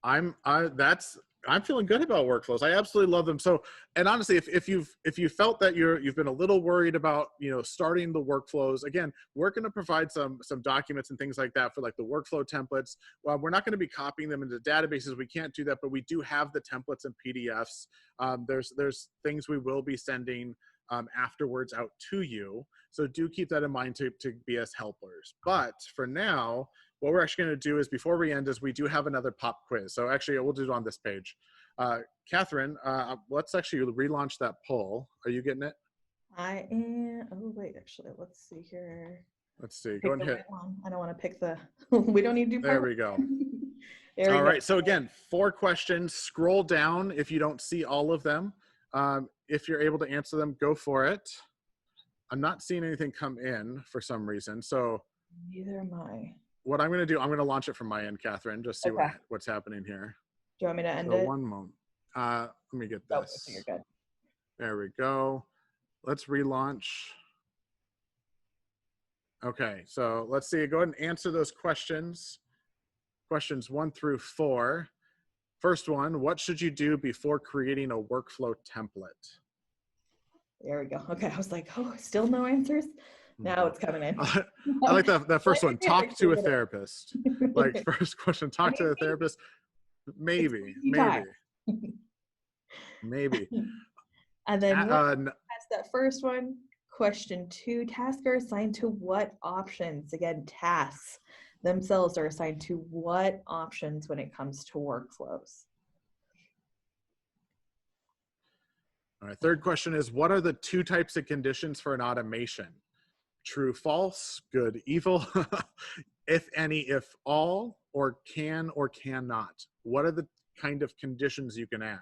I'm feeling good about workflows. I absolutely love them. So, and honestly, if you felt that you've been a little worried about, starting the workflows, again, we're going to provide some documents and things like that for like the workflow templates. Well, we're not going to be copying them into databases. We can't do that, but we do have the templates and PDFs. There's things we will be sending afterwards out to you. So do keep that in mind to be as helpers. But for now, what we're actually going to do is, before we end, is we do have another pop quiz. So actually, we'll do it on this page. Catherine, let's actually relaunch that poll. Are you getting it? I am. Oh, wait, actually, let's see here. Let's see. Go and hit. Right one. I don't want to pick the, we don't need to do There we go. There we all go. right. So again, 4 questions. Scroll down if you don't see all of them. If you're able to answer them, go for it. I'm not seeing anything come in for some reason. So neither am I. What I'm going to do, I'm going to launch it from my end, Catherine, just see what's happening here. Do you want me to end so it? One moment. Let me get this. Oh, you're good. There we go. Let's relaunch. Okay, so let's see. Go ahead and answer those questions. Questions 1 through 4. First one, what should you do before creating a workflow template? There we go. Okay, I was like, oh, still no answers? Now it's coming in. I like that first one. Talk to a therapist. Like, first question, talk to a therapist. Maybe. And then that's that first one. Question 2, tasks are assigned to what options? Again, tasks themselves are assigned to what options when it comes to workflows? All right, third question is, what are the 2 types of conditions for an automation? True, false, good, evil, if any, if all, or cannot. What are the kind of conditions you can add?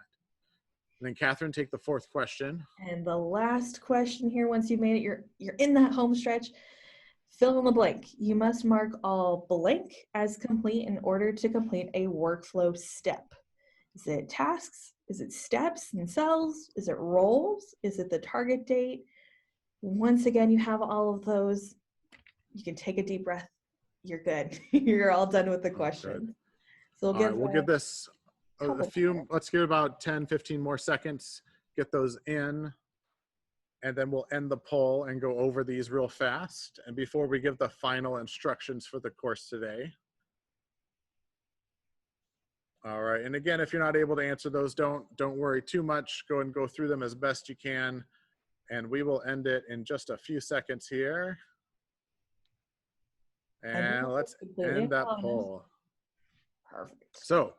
And then Catherine, take the 4th question. And the last question here, once you've made it, you're in that home stretch. Fill in the blank. You must mark all blank as complete in order to complete a workflow step. Is it tasks? Is it steps themselves? Is it roles? Is it the target date? Once again, you have all of those. You can take a deep breath. You're good. You're all done with the question. So we'll give this a few, let's give about 10, 15 more seconds, get those in, and then we'll end the poll and go over these real fast. And before we give the final instructions for the course today. All right, and again, if you're not able to answer those, don't worry too much. Go and go through them as best you can. And we will end it in just a few seconds here. And let's end that poll. Perfect. So,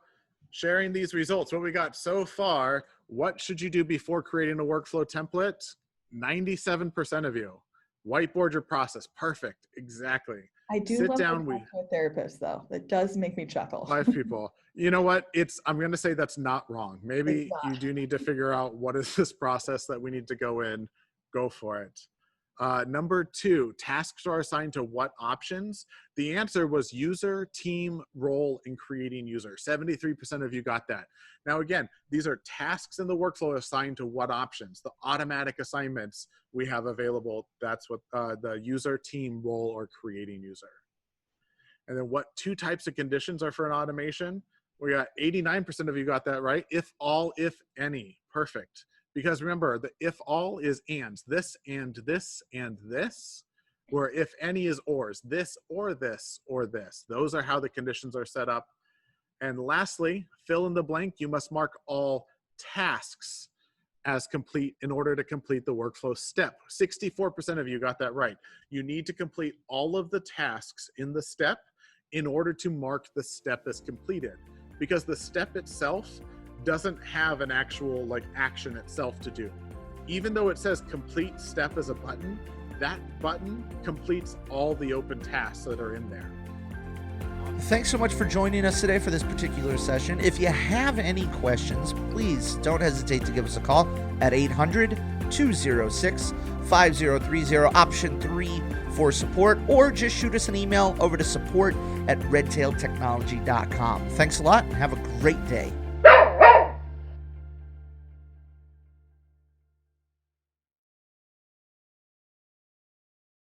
sharing these results, what we got so far, what should you do before creating a workflow template? 97% of you. Whiteboard your process. Perfect. Exactly. I do Sit love down. a therapist, though. That does make me chuckle. 5 people. You know what? I'm going to say that's not wrong. Maybe you do need to figure out what is this process that we need to go in. Go for it. Number 2, tasks are assigned to what options? The answer was user, team, role, and creating user. 73% of you got that. Now, again, these are tasks in the workflow assigned to what options? The automatic assignments we have available. That's what the user, team, role, or creating user. And then what 2 types of conditions are for an automation? We got 89% of you got that right. If all, if any. Perfect. Because remember, the if all is ands, this and this and this, where if any is ors, this or this or this. Those are how the conditions are set up. And lastly, fill in the blank. You must mark all tasks as complete in order to complete the workflow step. 64% of you got that right. You need to complete all of the tasks in the step in order to mark the step as completed. Because the step itself doesn't have an actual action itself to do. Even though it says complete step as a button, that button completes all the open tasks that are in there. Thanks so much for joining us today for this particular session. If you have any questions, please don't hesitate to give us a call at 800-206-5030, option 3 for support, or just shoot us an email over to support@redtailtechnology.com. Thanks a lot and have a great day.